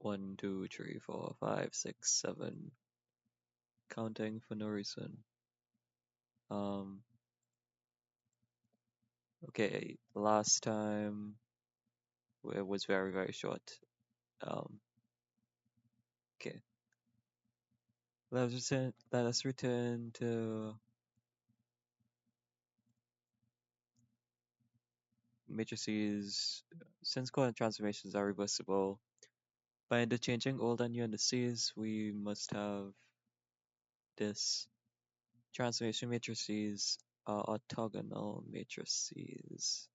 1, 2, 3, 4, 5, 6, 7. Counting for no reason. Um, okay, last time it was very, very short. Um, okay, let us return to matrices. Since coordinate transformations are reversible, by interchanging old and new indices, we must have this. Transformation matrices are orthogonal matrices.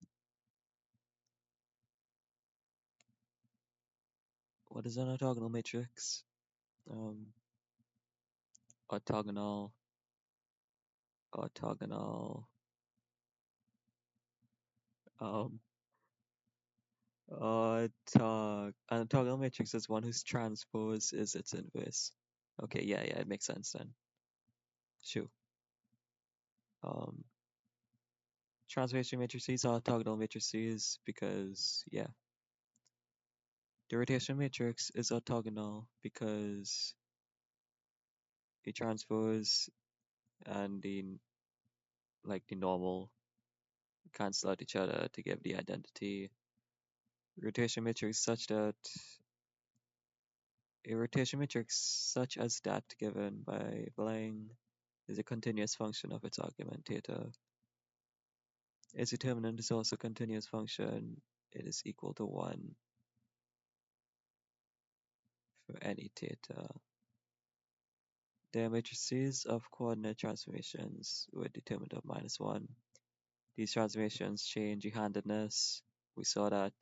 What is an orthogonal matrix? Um, orthogonal, orthogonal, um, an orthogonal matrix is one whose transpose is its inverse. Okay, yeah, it makes sense then. Sure. Um, transformation matrices are orthogonal matrices because, yeah, the rotation matrix is orthogonal because the transpose and the normal cancel out each other to give the identity rotation matrix such that a rotation matrix such as that given by Blang is a continuous function of its argument theta. Its determinant is also a continuous function. It is equal to 1 for any theta. There are matrices of coordinate transformations with determinant of -1. These transformations change handedness. We saw that.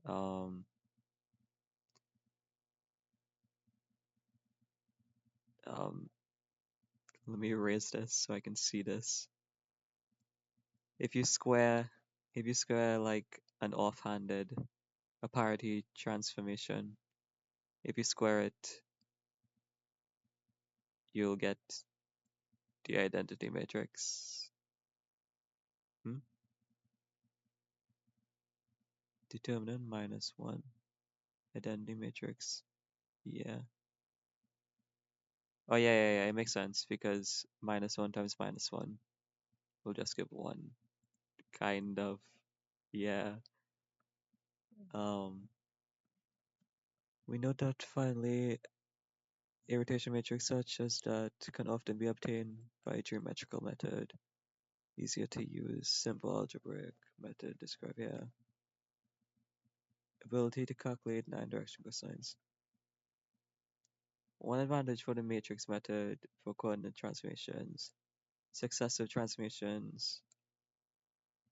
Um, um, Let me erase this so I can see this. If you square like an offhanded a parity transformation, if you square it, you'll get the identity matrix. Determinant -1 identity matrix. Yeah. Oh yeah, it makes sense because -1 times -1 will just give 1. Kind of. Yeah. Um we note that finally a rotation matrix such as that can often be obtained by a geometrical method. Easier to use, simple algebraic method described here. Ability to calculate 9-direction cosines. One advantage for the matrix method for coordinate transformations, successive transformations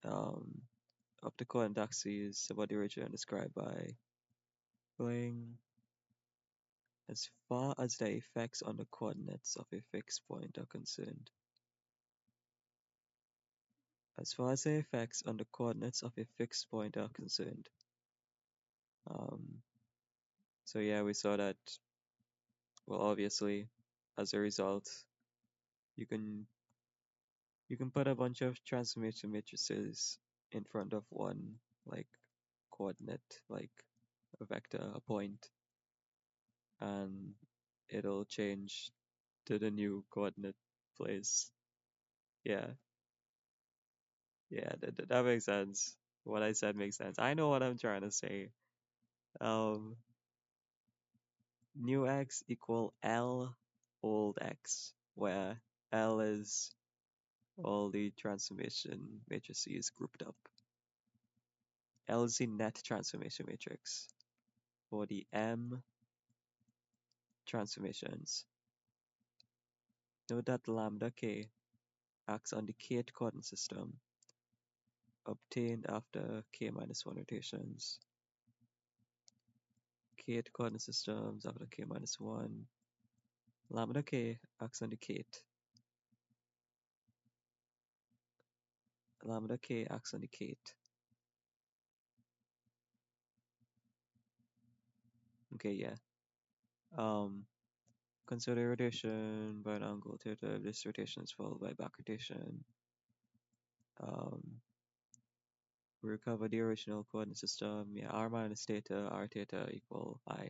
of the coordinate axes about the origin described by Bling. As far as the effects on the coordinates of a fixed point are concerned. As far as the effects on the coordinates of a fixed point are concerned. So yeah, we saw that, well, obviously, as a result, you can put a bunch of transformation matrices in front of one, like, coordinate, like a vector, a point, and it'll change to the new coordinate place. Yeah, that makes sense. What I said makes sense. I know what I'm trying to say. Um, New x equal L old x, where L is all the transformation matrices grouped up. L is the net transformation matrix for the M transformations. Note that lambda k acts on the kth coordinate system obtained after k-1 rotations. Kth coordinate systems after k-1. Lambda k acts on the kth. Lambda k acts on the kth. Okay, yeah. Consider rotation by an angle theta if this rotation is followed by back rotation. We recover the original coordinate system. Yeah, r minus theta, r theta equal I.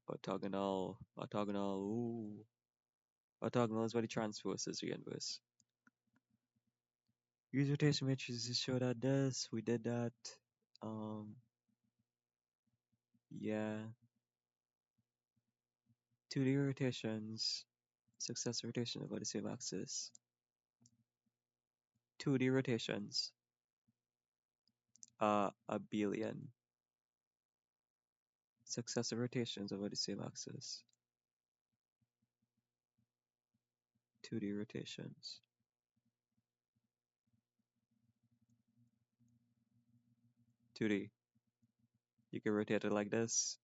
Orthogonal, orthogonal, ooh. Orthogonal is where the transpose is the inverse. Use rotation matrices to show that this, we did that. Um, yeah. 2D rotations, successive rotation about the same axis. 2D rotations, a billion. Successive rotations over the same axis. 2D rotations. 2D. You can rotate it like this.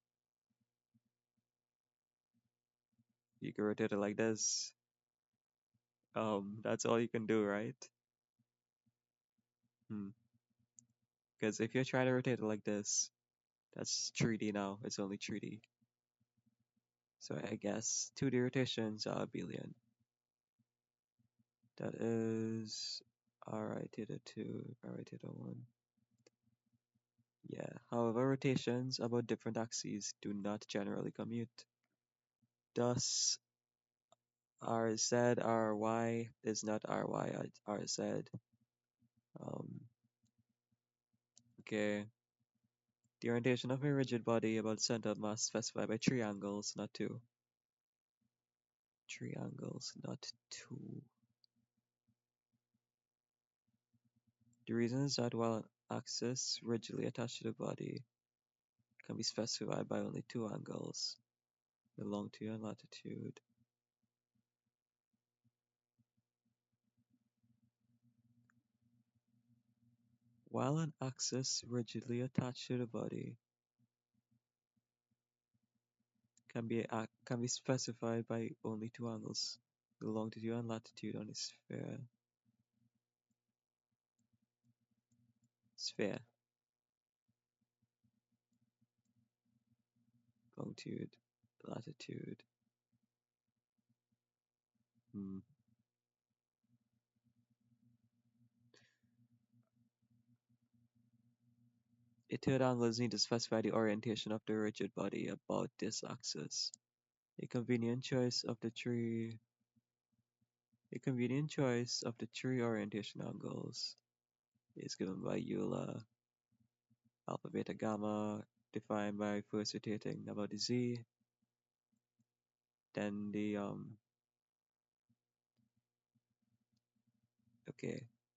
You can rotate it like this. That's all you can do, right? Because if you're trying to rotate it like this, that's 3D now. It's only 3D. So I guess 2D rotations are a billion. That is Ri theta 2, Ri theta 1. Yeah, however, rotations about different axes do not generally commute. Thus, Rz, Ry is not Ry, Rz. Okay. The orientation of a rigid body about center of mass specified by triangles, not two. Triangles, not two. The reason is that while an axis rigidly attached to the body can be specified by only two angles, the longitude and latitude. While an axis rigidly attached to the body can be specified by only two angles, the longitude and latitude on a sphere. Sphere. Longitude, latitude. A third angle is needed to specify the orientation of the rigid body about this axis. A convenient choice of the three orientation angles is given by Euler. Alpha, beta, gamma, defined by first rotating about the z, then the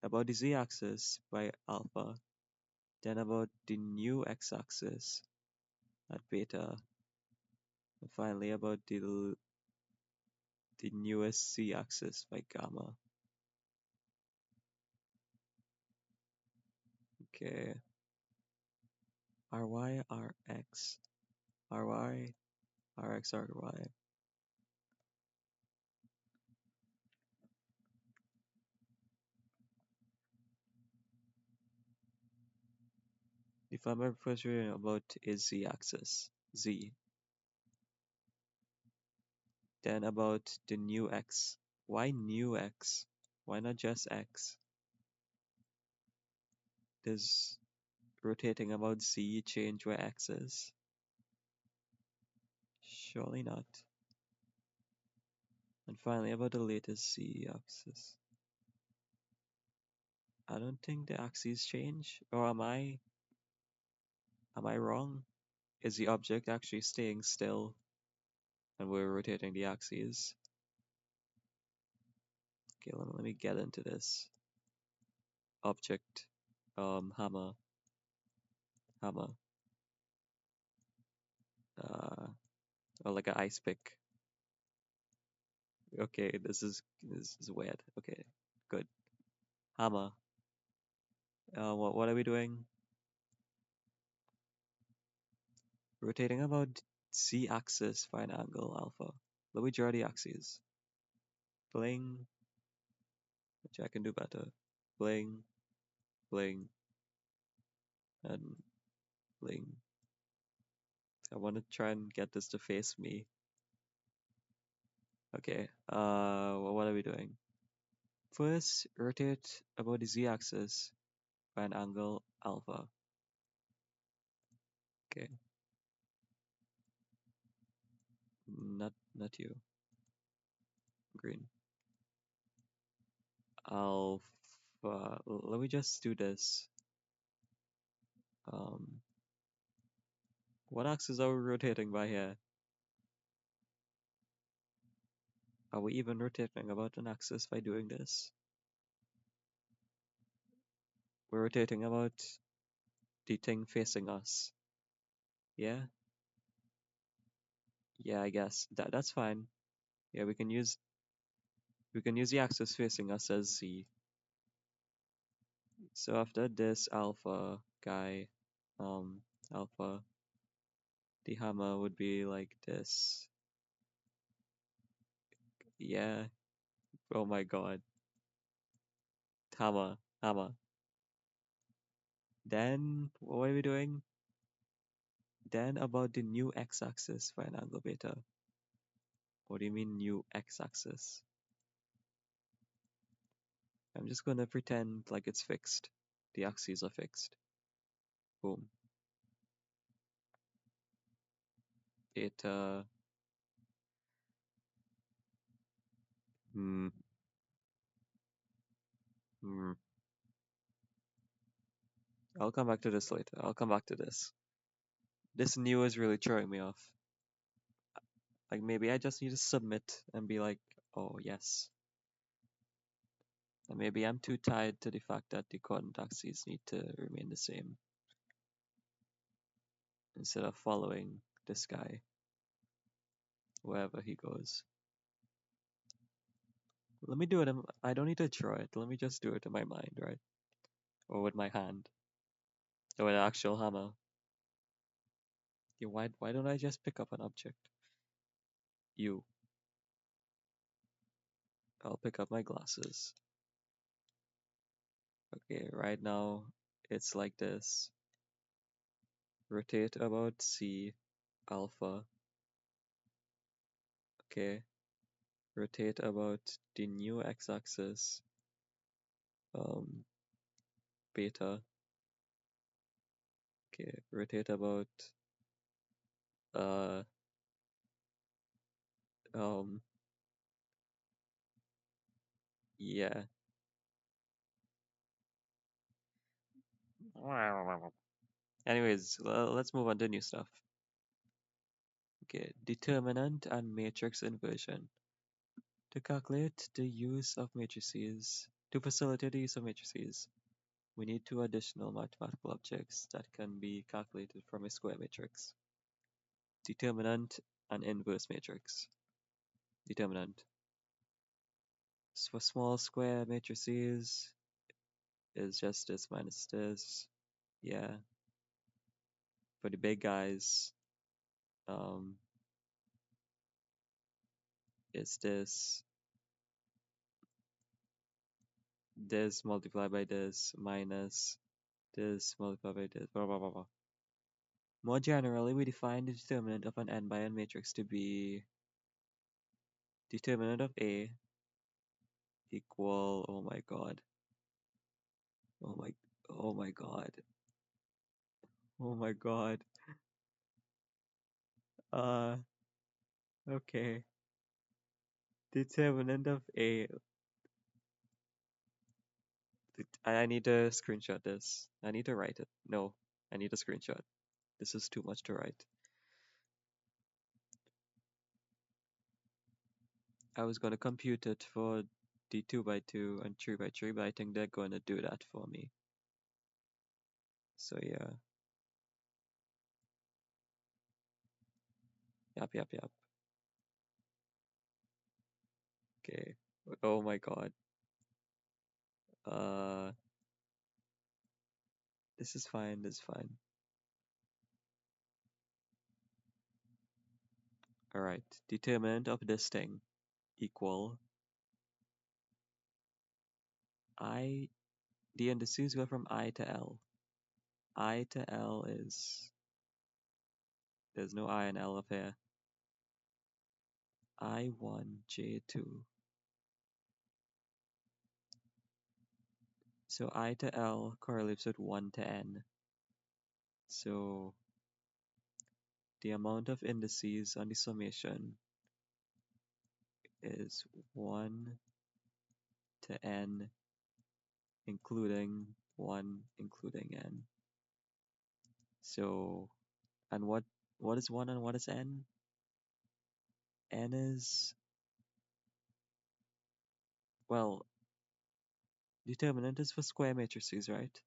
about the z-axis by alpha, then about the new x-axis at beta, and finally about the newest z-axis by gamma. Okay. Ry, Rx, Ry, Rx, Ry. If I'm ever first reading about is z-axis, z. Then about the new x. Why new x? Why not just x? Does rotating about z change where x is? Surely not. And finally about the latest z-axis. I don't think the axes change. Or am I wrong? Is the object actually staying still and we're rotating the axes? Okay, let me get into this. Object, hammer, or like an ice pick. Okay, this is weird. Okay, good. Hammer. What are we doing? Rotating about z-axis by an angle alpha. Let me draw the axes. Bling. Which I can do better. Bling, bling, and bling. I want to try and get this to face me. Okay. What are we doing? First, rotate about the z-axis by an angle alpha. Okay, not you. Green. Alpha. Let me just do this. What axis are we rotating by here? Are we even rotating about an axis by doing this? We're rotating about the thing facing us. Yeah? Yeah, I guess. That's fine. Yeah, we can use the axis facing us as z. So after this alpha guy, alpha, the hammer would be like this. Yeah. Oh my god. Hammer, hammer. Then what are we doing? Then about the new x-axis for an angle beta. What do you mean new x-axis? I'm just gonna pretend like it's fixed. The axes are fixed. Boom. Beta. Hmm. Hmm. I'll come back to this later. I'll come back to this. This new is really throwing me off. Like maybe I just need to submit and be like, oh yes. And maybe I'm too tied to the fact that the coordinate axes need to remain the same instead of following this guy wherever he goes. Let me do it. I don't need to draw it. Let me just do it in my mind, right? Or with my hand. Or with an actual hammer. Yeah, why don't I just pick up an object? You. I'll pick up my glasses. Okay, right now it's like this. Rotate about C, alpha. Okay. Rotate about the new x-axis, beta. Okay, rotate about uh um yeah. Anyways, let's move on to new stuff. Okay, determinant and matrix inversion. To calculate the use of matrices, to facilitate the use of matrices, we need two additional mathematical objects that can be calculated from a square matrix. Determinant and inverse matrix. Determinant. So for small square matrices, is just this minus this. Yeah. For the big guys, it's this multiplied by this minus this multiplied by this, blah blah blah blah. More generally, we define the determinant of an n by n matrix to be determinant of A equal, oh my god, oh my, oh my god, oh my god, uh, okay, determinant of A, I need to screenshot this, I need to write it, no, I need a screenshot, this is too much to write. I was gonna compute it for the 2x2 and 3x3, but I think they're gonna do that for me. So yeah. Yep. Okay. Oh my god. Uh, this is fine. This is fine. All right. Determinant of this thing equal I. The indices go from I to L. I to L is there's no I in L up here. I1 J2 So I to L correlates with 1 to N. So the amount of indices on the summation is 1 to N, including 1, including N. So, and what is 1 and what is N? N is, well, determinant is for square matrices, right?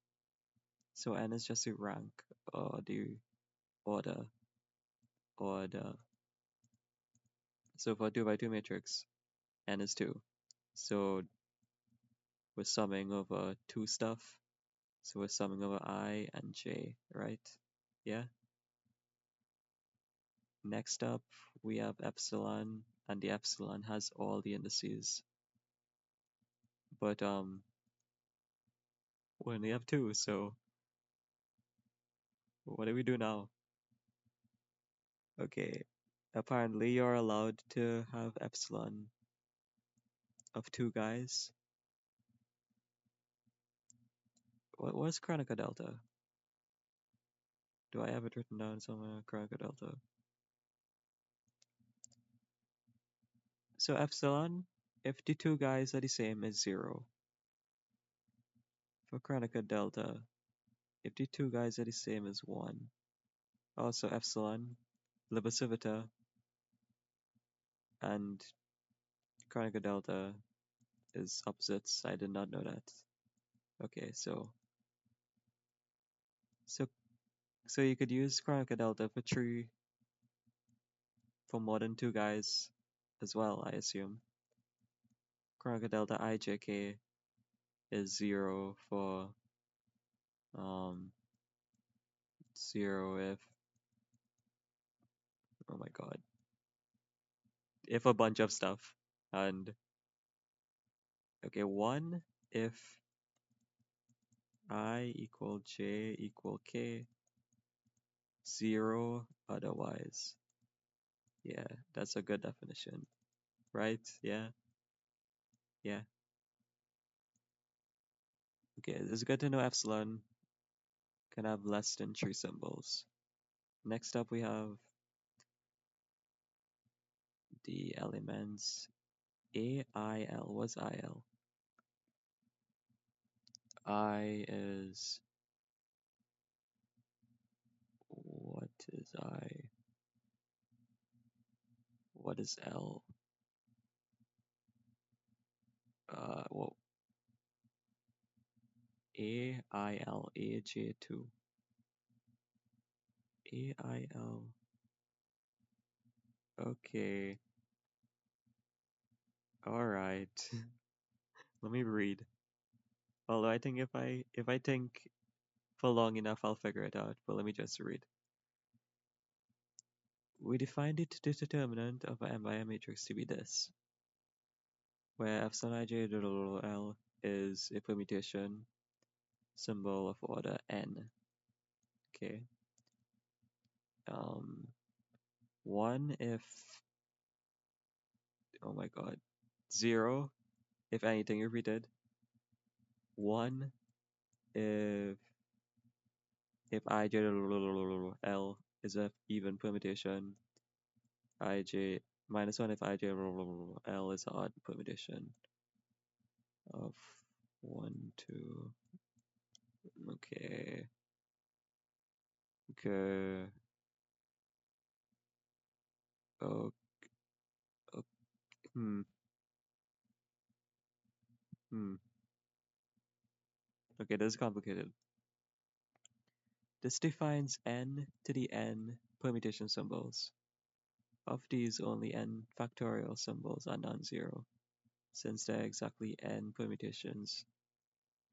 So N is just the rank or the order. Order. So for a 2 by 2 matrix, N is 2. So we're summing over 2 stuff. So we're summing over I and J, right? Yeah. Next up, we have epsilon, and the epsilon has all the indices. But we only have 2, so what do we do now? Okay, apparently you're allowed to have epsilon of 2 guys. What's Kronecker delta? Do I have it written down somewhere? Kronecker delta. So epsilon, if the 2 guys are the same, is 0. For Kronecker delta, if the 2 guys are the same, is 1. Also epsilon, Lebesgue and Kronecker delta is opposites. I did not know that. Okay, so so so you could use Kronecker delta for more than 2 guys as well, I assume. Kronecker delta ijk is 0 for 0 if, oh my god, if a bunch of stuff. And okay, 1 if I equal j equal k, 0 otherwise. Yeah, that's a good definition, right? Yeah, yeah. Okay, it's good to know epsilon can have less than 3 symbols. Next up we have the elements AIL. What's IL? I is, what is I? What is L? Well, AIL, AJ2. AIL. Okay. Alright. Let me read. Although I think if I think for long enough I'll figure it out, but let me just read. We define the determinant of a M by M matrix to be this, where epsilon ij L is a permutation symbol of order n. Okay. 1 if, oh my god, 0 if anything repeated, 1 if ij L is a even permutation, ij minus 1 if ij L is an odd permutation of 1, 2. Okay. Okay. Oh, oh, hmm. Hmm. Okay, this is complicated. This defines n to the n permutation symbols. Of these, only n factorial symbols are non-zero, since there are exactly n permutations,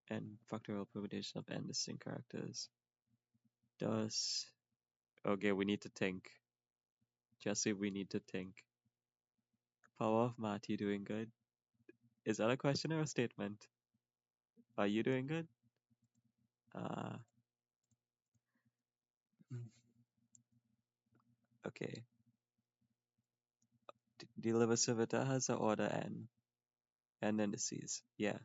n factorial permutation of n distinct characters. Thus, okay, we need to think. Jesse, we need to think. Power of math, you doing good? Is that a question or a statement? Are you doing good? Uh, okay. The Livicivita has an order n indices. Yeah.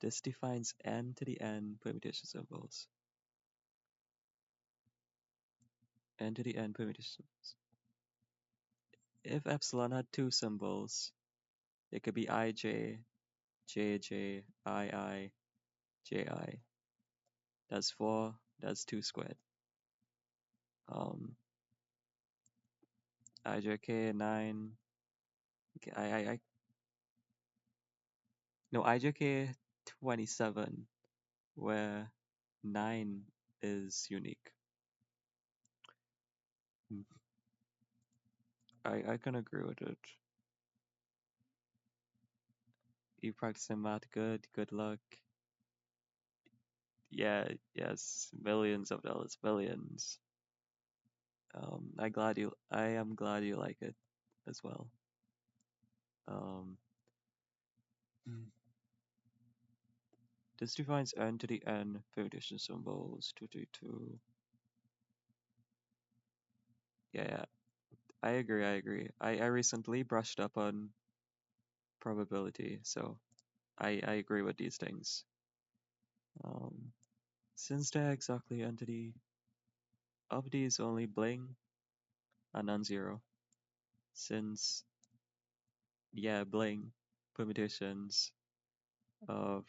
This defines n to the n permutation symbols. N to the n permutation symbols. If epsilon had two symbols, it could be ij, jj, ii, ji. That's 4, that's 2 squared. Ijk 9, okay, no, ijk 27, where 9 is unique. I can agree with it. You practicing math good luck. Yeah, yes, millions of dollars, billions. I am glad you like it as well. Hmm. This defines n to the n permutation symbols 232. Yeah, I agree. I recently brushed up on probability, so I agree with these things. Since they're exactly entity of these, only bling are non-zero. Since, yeah, bling permutations of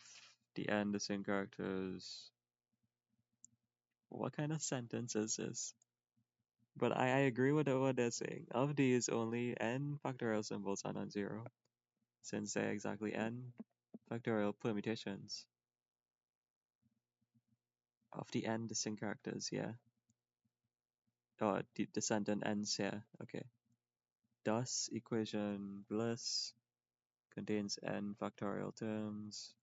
the n distinct characters. What kind of sentence is this? But I agree with what they're saying. Of these, only n factorial symbols are non-zero, since they're exactly n factorial permutations of the n distinct characters, yeah. Oh, the descendant ends here, okay. Thus, equation bliss contains n factorial terms.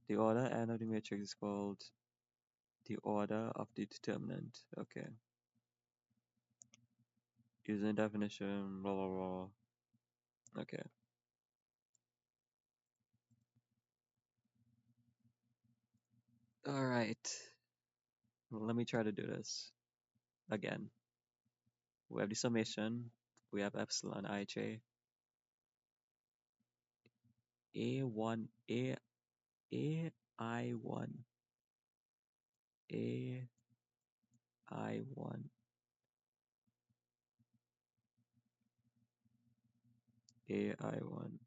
The order n of the matrix is called the order of the determinant, okay. Using definition, blah blah blah. Okay. Alright. Let me try to do this again. We have the summation. We have epsilon ij. A1, AI1. AI1. AI1.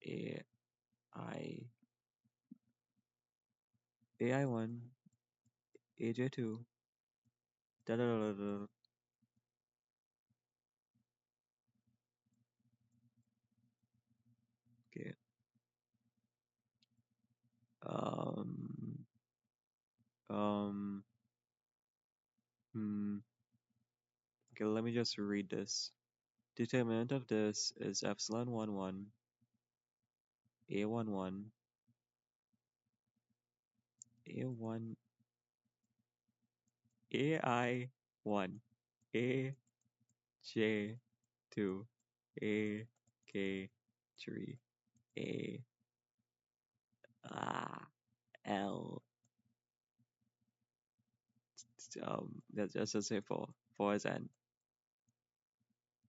AI. AI1. AJ2. Da da da da. Okay. Um. Um. Okay, let me just read this. Determinant of this is epsilon 1 A11, A1, AI1, AJ2, AK3, A L. Let's just say 4. 4 is N.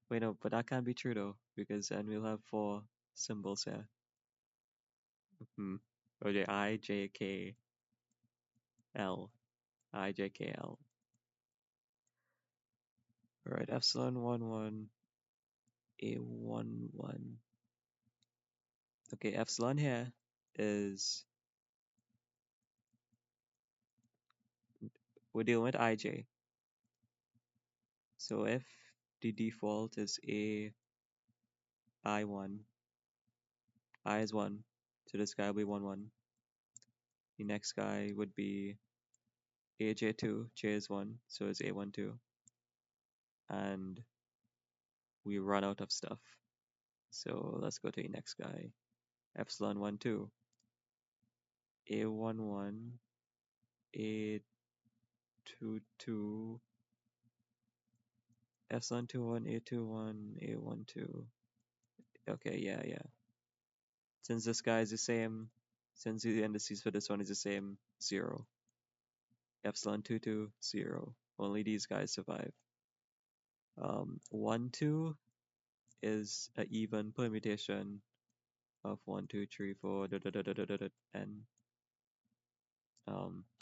Wait, no, but that can't be true though, because N will have 4 symbols here. Okay, I, J, K, L. I, J, K, L. Alright, epsilon 1, A11. Okay, epsilon here is, we're dealing with IJ. So if the default is I1, I is 1, so this guy will be 1. The next guy would be AJ2, J is 1, so it's A12. And we run out of stuff. So let's go to the next guy. Epsilon 12. A11, A22, epsilon 21, A21, A12. Okay, yeah. Since this guy is the same, since the indices for this one is the same, 0. Epsilon 22, 0. Only these guys survive. 1, 2, is an even permutation of 1, 2, 3, 4, n.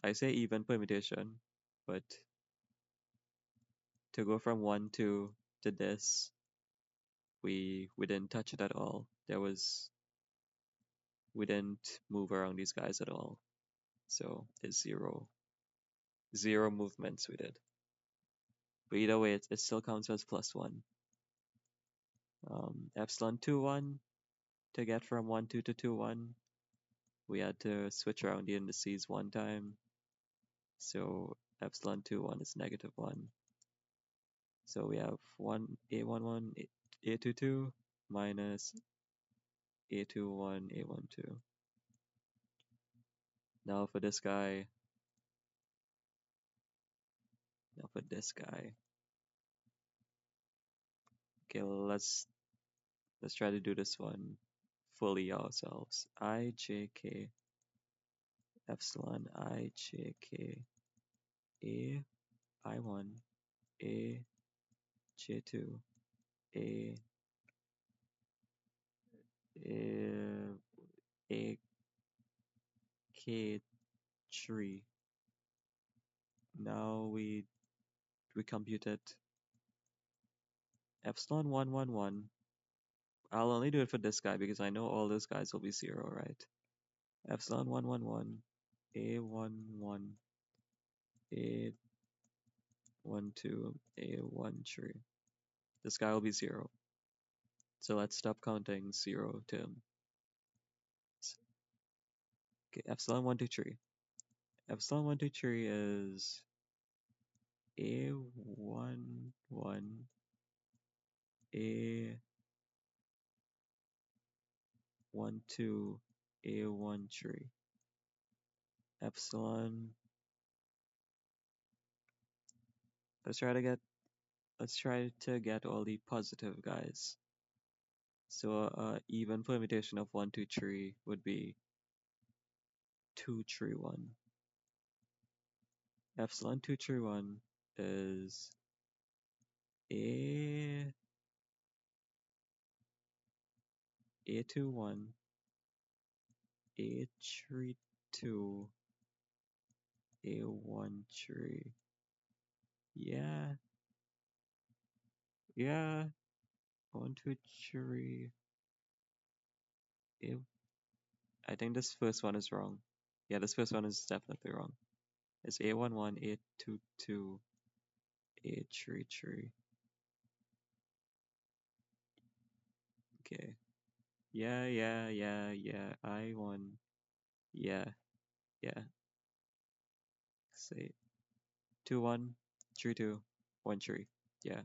I say even permutation, but to go from 1 to this, we didn't touch it at all. We didn't move around these guys at all. So it's zero movements we did. But either way, it still counts as +1. Epsilon 2, 1, to get from 1, 2 to 2, 1, we had to switch around the indices one time. So epsilon 2, 1 is -1. So we have A11, A22 minus A21, A12. Now for this guy, okay, let's try to do this one fully ourselves. IJK epsilon IJK A I1 A J2 A A K3. Now we compute it. Epsilon 1, 1, 1. I'll only do it for this guy because I know all those guys will be 0, right? Epsilon 1, 1, 1. A11, A12, A13. This guy will be 0. So let's stop counting 0 term. Okay, epsilon 1, 2, 3. Epsilon 1, 2, 3 is A11, A12, A13. Epsilon. Let's try to get all the positive guys. So even permutation of 1, 2, 3 would be 2, 3, 1. Epsilon 2, 3, 1 is A21, A32, A13. Yeah. 1, 2, 3. I think this first one is wrong. Yeah, this first one is definitely wrong. It's A11, A22, A33. Okay. Yeah. I won. Yeah. Say 2, 1, 3, 2, 1, 3. Yeah.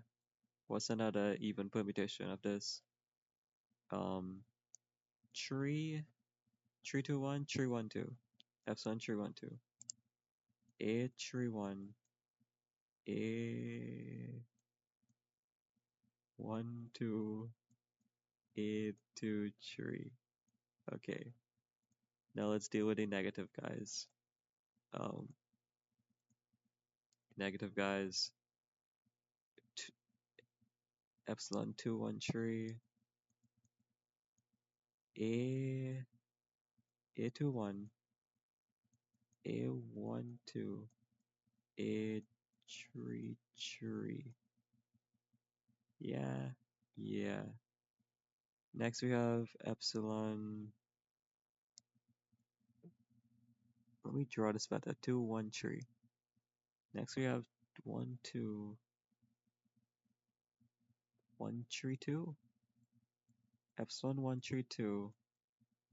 What's another even permutation of this? 3, 3, 2, 1, 3, 1, 2. Epsilon 3, 1, 2. A31, A12, A23. Okay. Now let's deal with the negative guys. Negative guys. Epsilon 2, 1, 3. A21, A12, A33. Yeah. Next we have epsilon. Let me draw this better. 2, 1, 3. Next we have 1, 2, 1, 3, 2. Epsilon 1, 3, 2.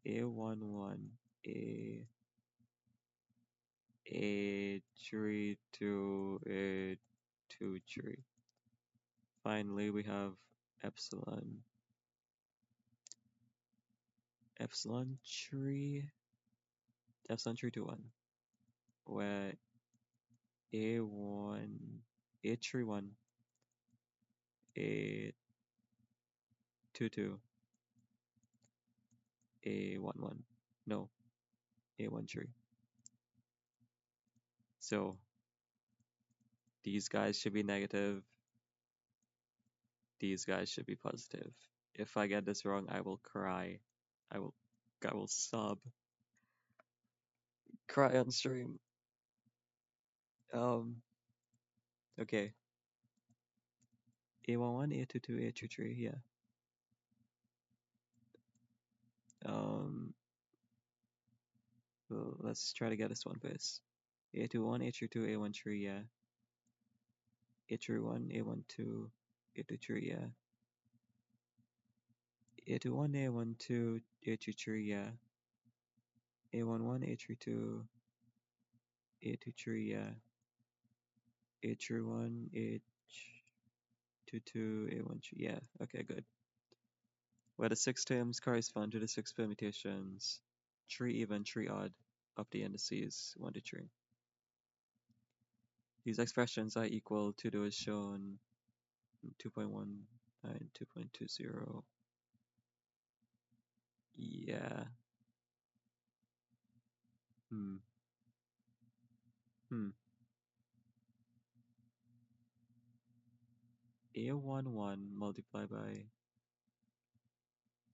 A11, A32, A23. Finally, we have epsilon 3, epsilon 3 to 1, where A1, A31, A22, A11, no, A13. So these guys should be negative. These guys should be positive. If I get this wrong, I will cry. I will I will sob. Cry on stream. Um okay. A11, A22, A23, yeah. Um well, let's try to get this one first. A21, A32, A13, yeah. A31, A12, A23, yeah. A21, A12, A23, yeah. A11, A32, A23, yeah. A31, A22, A13, yeah. Okay, good. Where the six terms correspond to the six permutations, three even, three odd, of the indices 1 to 3. These expressions are equal to those shown in 2.1 and 2.20. Yeah. Hmm. Hmm. A11 multiplied by.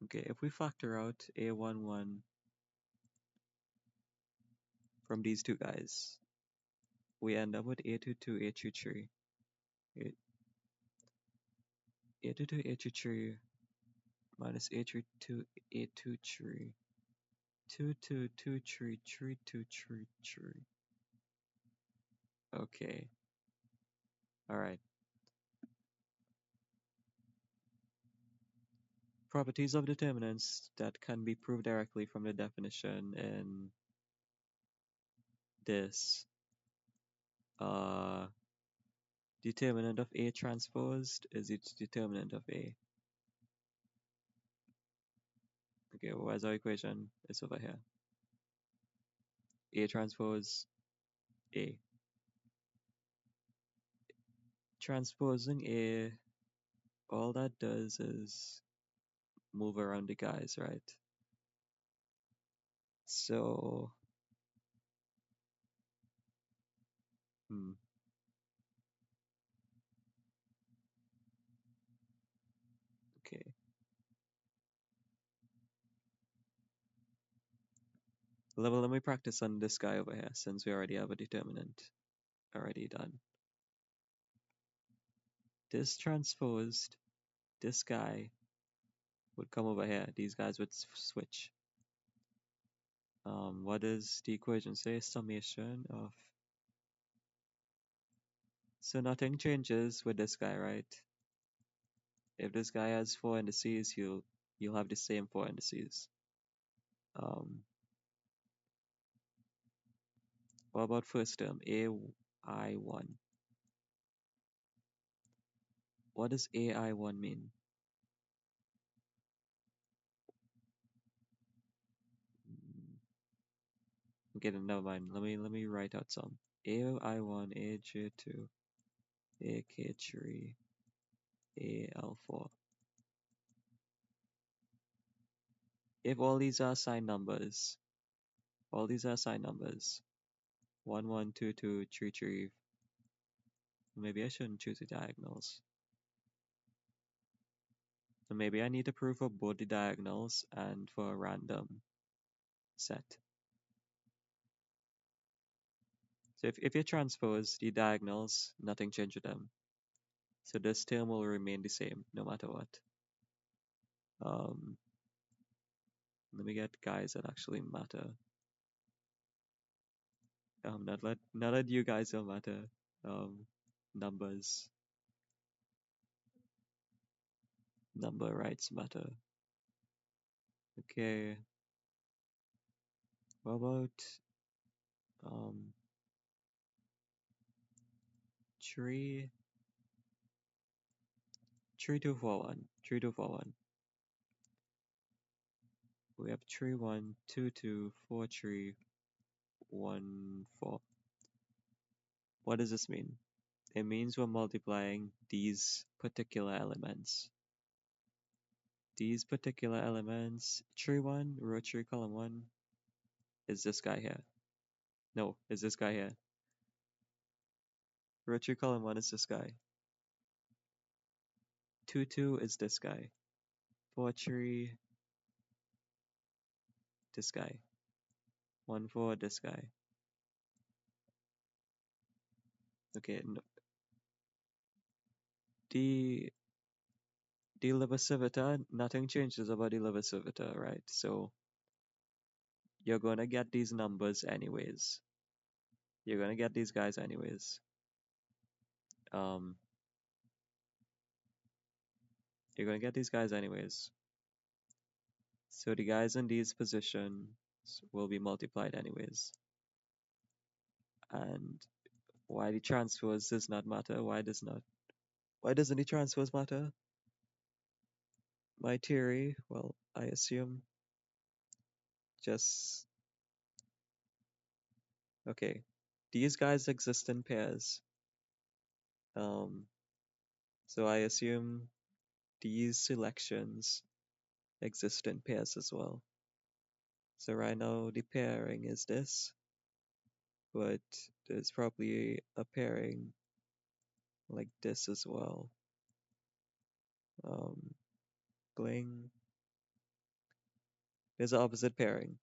Okay, if we factor out A11 from these two guys, we end up with A22, A23. A22, A23 minus A32, A23. 2, 2, 2, 3, 3, 2, 3, 3. Okay. All right. Properties of determinants that can be proved directly from the definition in this. Determinant of A transposed is its determinant of A. Okay, where's our equation? It's over here. A transpose A. Transposing A, all that does is move around the guys, right? So, hmm, okay. Let me practice on this guy over here since we already have a determinant already done. This transposed, this guy would come over here. These guys would switch. What does the equation say? Summation of. So nothing changes with this guy, right? If this guy has four indices, you'll have the same four indices. What about first term? AI1. What does AI1 mean? Okay, then never mind. Let me write out some. AI1, AJ2, AK3, AL4. If all these are signed numbers, 1, 1, 2, 2, 3, 3. Maybe I shouldn't choose the diagonals. So maybe I need to prove for both the diagonals and for a random set. So if you transpose the diagonals, nothing changes them. So this term will remain the same no matter what. Let me get guys that actually matter. Not that you guys don't matter. Numbers. Number rights matter. Okay. What about 3 3 2 4 1 3 2 4 1. We have 3 1 2 2 4 3 1 4. What does this mean? It means we're multiplying these particular elements. These particular elements, 3 1, row 3, column 1, is this guy here. No, is this guy here. Row 3, column 1 is this guy. 2 2 is this guy. 4 3, this guy. 1 4, this guy. Okay, no, the the Libacivita, nothing changes about the Libacivita, right? So you're gonna get these numbers anyways. You're gonna get these guys anyways. Um, you're gonna get these guys anyways. So the guys in these positions will be multiplied anyways. And why the transpose does not matter? Why doesn't the transpose matter? My theory, well, I assume just okay. These guys exist in pairs. Um, so I assume these selections exist in pairs as well. So right now the pairing is this, but there's probably a pairing like this as well. Um, Bling. There's an opposite pairing,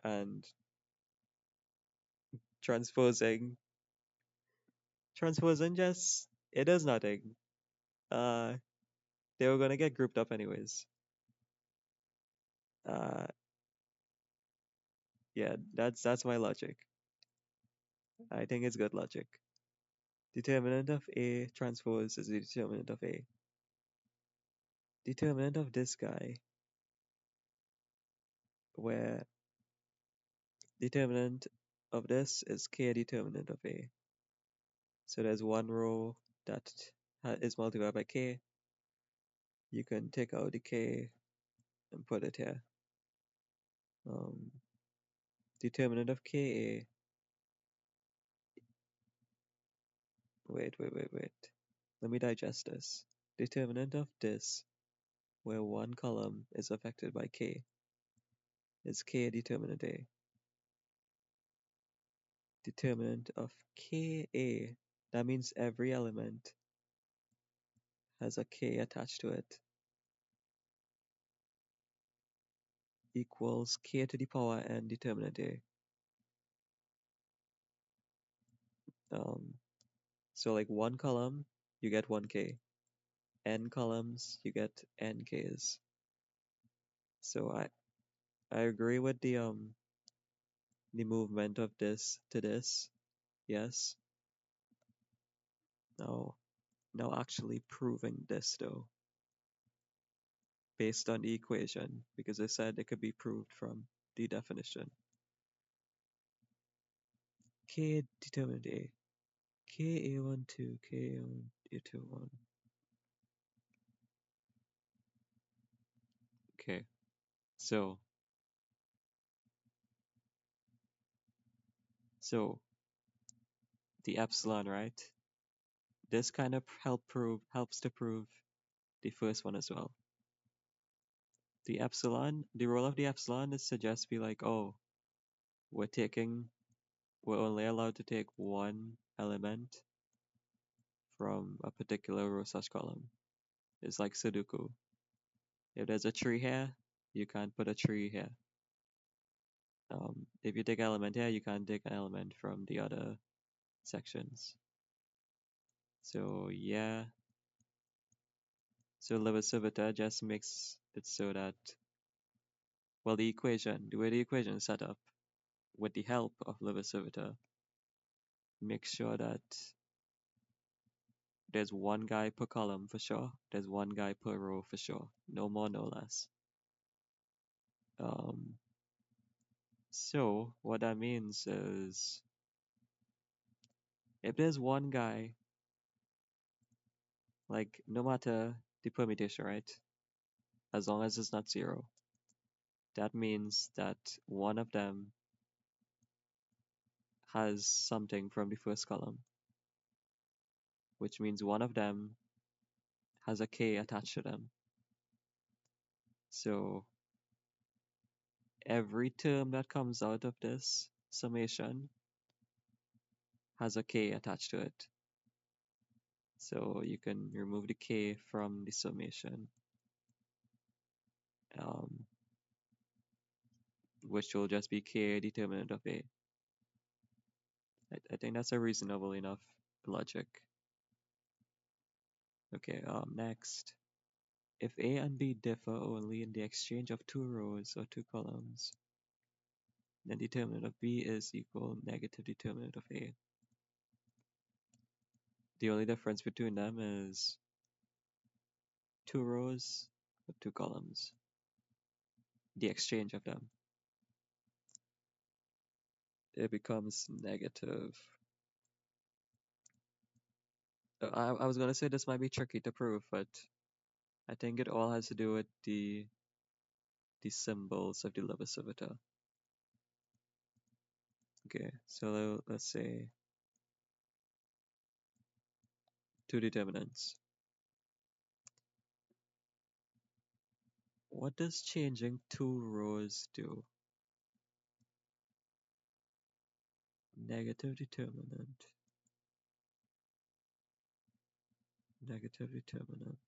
and transposing transposing just it does nothing. Uh, they were gonna get grouped up anyways. Uh, yeah, that's my logic. I think it's good logic. Determinant of A transpose is the determinant of A. Determinant of this guy, where determinant of this is K determinant of A. So there's one row that is multiplied by K. You can take out the K and put it here. Determinant of KA. Wait. Let me digest this. Determinant of this, where one column is affected by K, is K determinant A. Determinant of KA, that means every element has a K attached to it, equals K to the power n determinant A. So like one column, you get 1K. N columns, you get n Ks. So I agree with the movement of this to this. Yes. Now actually proving this though, based on the equation, because I said it could be proved from the definition. K determinant A. K A12, K A21. Okay. So the epsilon, right? This kind of helps to prove the first one as well. The epsilon, the role of the epsilon is to just be like, oh, we're only allowed to take one element from a particular row/column. It's like Sudoku. If there's a tree here, you can't put a tree here. If you take an element here, you can't take an element from the other sections. So yeah. So Libacivita just makes it so that, well, the way the equation is set up, with the help of Libacivita, makes sure that there's one guy per column for sure. There's one guy per row for sure. No more, no less. So what that means is, if there's one guy, like no matter the permutation, right? As long as it's not 0, that means that one of them has something from the first column, which means one of them has a K attached to them. So every term that comes out of this summation has a K attached to it. So you can remove the k from the summation, um, which will just be k determinant of a. I think that's a reasonable enough logic. Okay, next. If A and B differ only in the exchange of two rows or two columns, then determinant of B is equal negative determinant of A. The only difference between them is two rows or two columns. The exchange of them. It becomes negative. I was gonna say this might be tricky to prove, but I think it all has to do with the symbols of the Levasivita. Okay, so let's say two determinants. What does changing two rows do? Negative determinant. Negative determinant.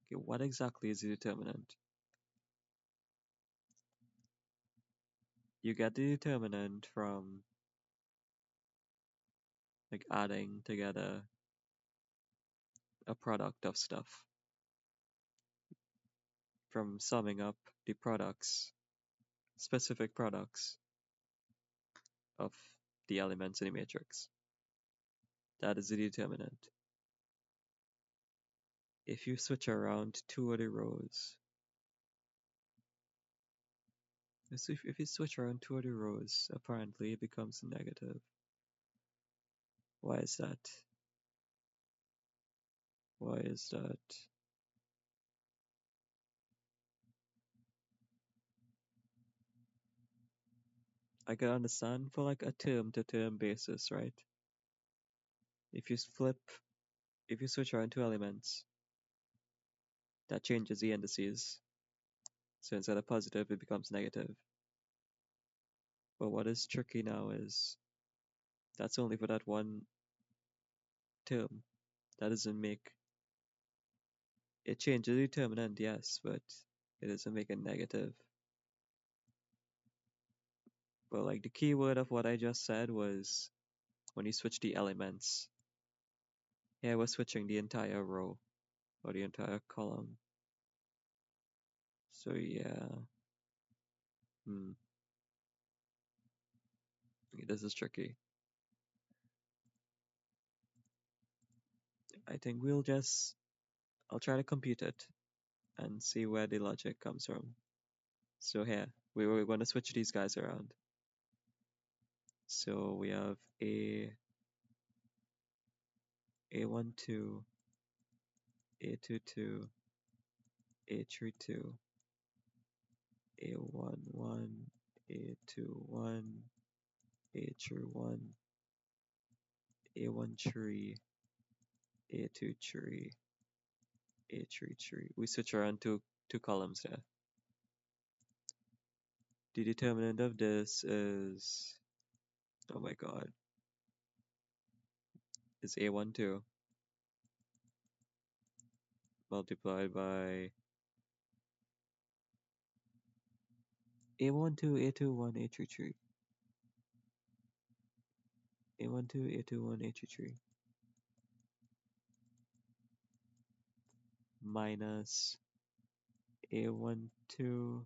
Okay, what exactly is the determinant? You get the determinant from like adding together a product of stuff. From summing up the products, specific products of the elements in the matrix. That is the determinant. If you switch around two of the rows, so if you switch around two of the rows, apparently it becomes negative. Why is that? Why is that? I can understand for like a term to term basis, right? If you switch around two elements, that changes the indices. So instead of positive, it becomes negative. But what is tricky now is that's only for that one term. That doesn't make it changes the determinant, yes, but it doesn't make it negative. But like the key word of what I just said was when you switch the elements. Yeah, we're switching the entire row or the entire column. So yeah. This is tricky. I think I'll try to compute it and see where the logic comes from. So here, we're going to switch these guys around. So we have A12, A22, A32, A11, A21, A31, A13, A23, A33. We switch around two columns there. The determinant of this is, oh my god, is A12 multiplied by A12, A21, A33. A12, A21, A33. Minus A12,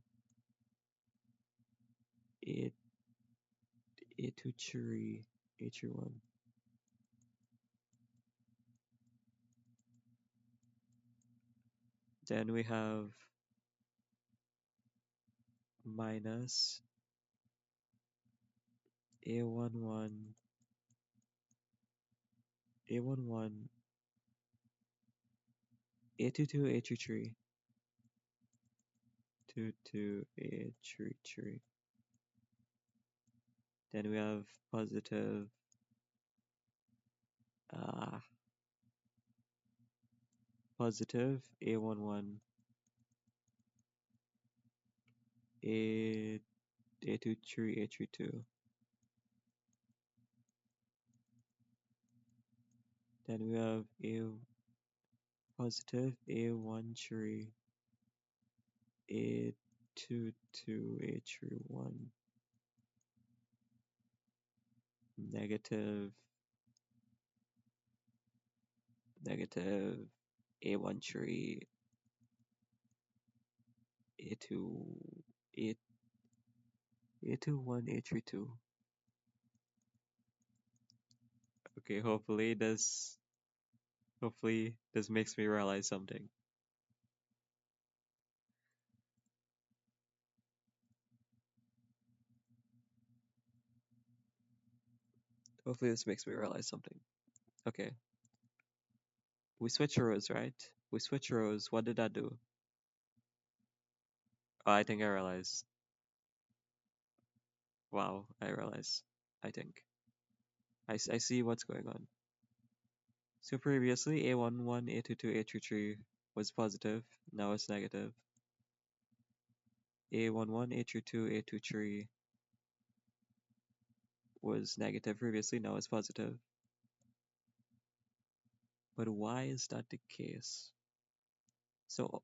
A23, A31. Then we have minus A11, A11, A22, A33, 22, A33. Then we have positive positive A11, A A23, A32. Then we have A positive, A13, A22, A31, negative, negative, A13, A2, A, A21, A32. Okay, hopefully this makes me realize something. Hopefully this makes me realize something. Okay, we switch rows, right? We switch rows. What did that do? Oh, I think I realized. Wow, I realize. I think. I see what's going on. So previously, A11, A22, A23 was positive. Now it's negative. A11, A22, A23 was negative previously. Now it's positive. But why is that the case? So,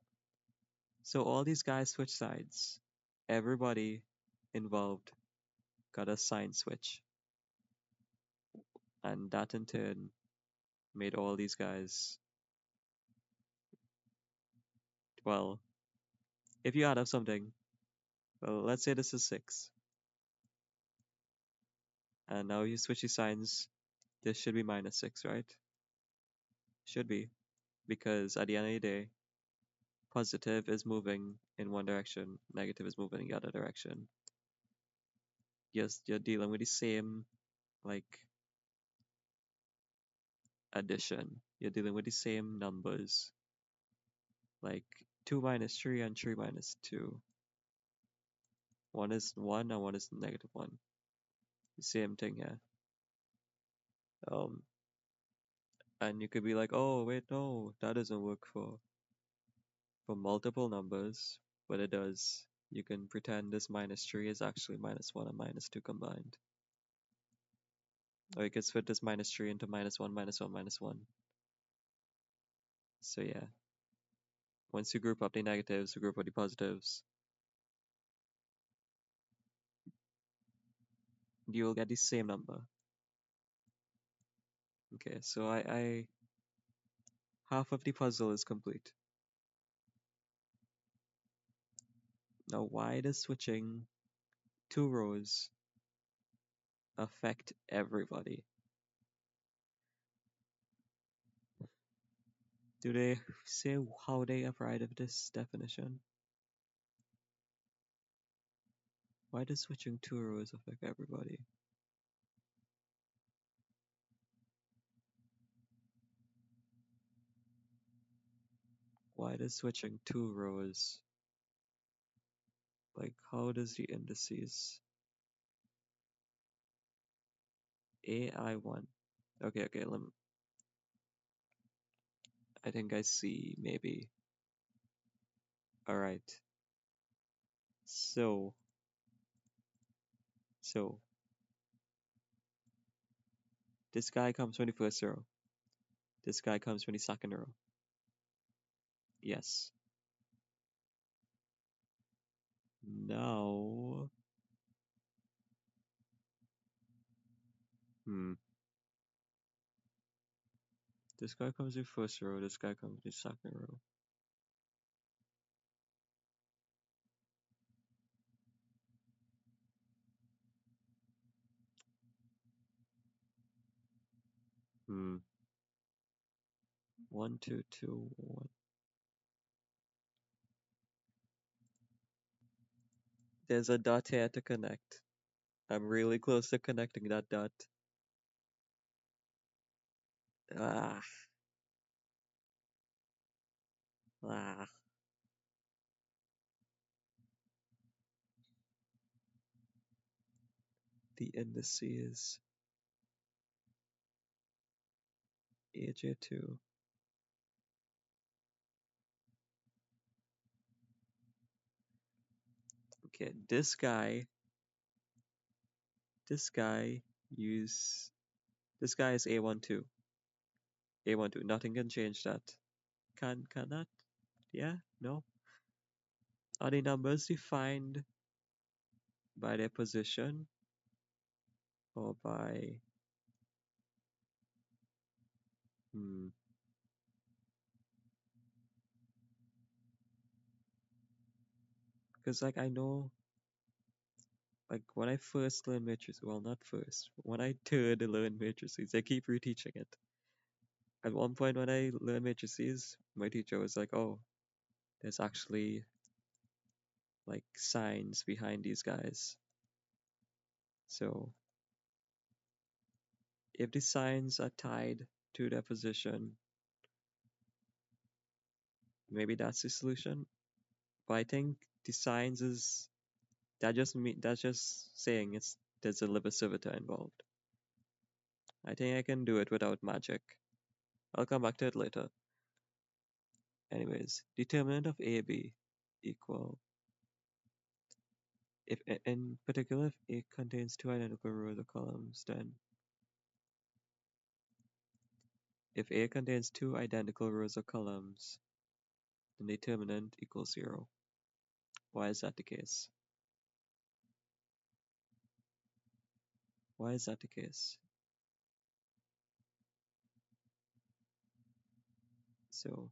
so all these guys switch sides. Everybody involved got a sign switch. And that in turn made all these guys, well, if you add up something, well, let's say this is 6. And now you switch these signs, this should be -6, right? Should be. Because at the end of the day, positive is moving in one direction, negative is moving in the other direction. Yes, you're dealing with the same, like, addition. You're dealing with the same numbers. Like 2 minus 3 and 3 minus 2. One is 1 and one is -1. The same thing here. And you could be like, oh wait, no, that doesn't work for multiple numbers, but it does. You can pretend this -3 is actually -1 and -2 combined. Or you could split this -3 into -1, -1, -1. So yeah, once you group up the negatives, you group up the positives, you'll get the same number. Okay, so I half of the puzzle is complete. Now why does switching 2 rows affect everybody? Do they say how they arrived at this definition? Why does switching 2 rows affect everybody? Why does switching 2 rows, like how does the indices AI1? Okay, I think I see maybe. Alright. So this guy comes from the first row. This guy comes from the second row. Yes. Now, this guy comes in first row, this guy comes in second row. Hmm. 1, 2, 2, 1. There's a dot here to connect. I'm really close to connecting that dot. Ah, ah. The indices AJ2. Okay, this guy is A12. A12. Nothing can change that. Can that? Yeah? No? Are the numbers defined by their position or by hmm? Because like I know, like when I first learned matrices, well not first, when I third learned matrices, they keep reteaching it. At one point when I learned matrices, my teacher was like, "Oh, there's actually like signs behind these guys. So if the signs are tied to their position, maybe that's the solution." But I think the signs is that's just saying it's there's a liver servitor involved. I think I can do it without magic. I'll come back to it later. Anyways, determinant of AB equal if in particular if A contains two identical rows or columns, then if A contains two identical rows or columns, then determinant equals 0. Why is that the case? Why is that the case? So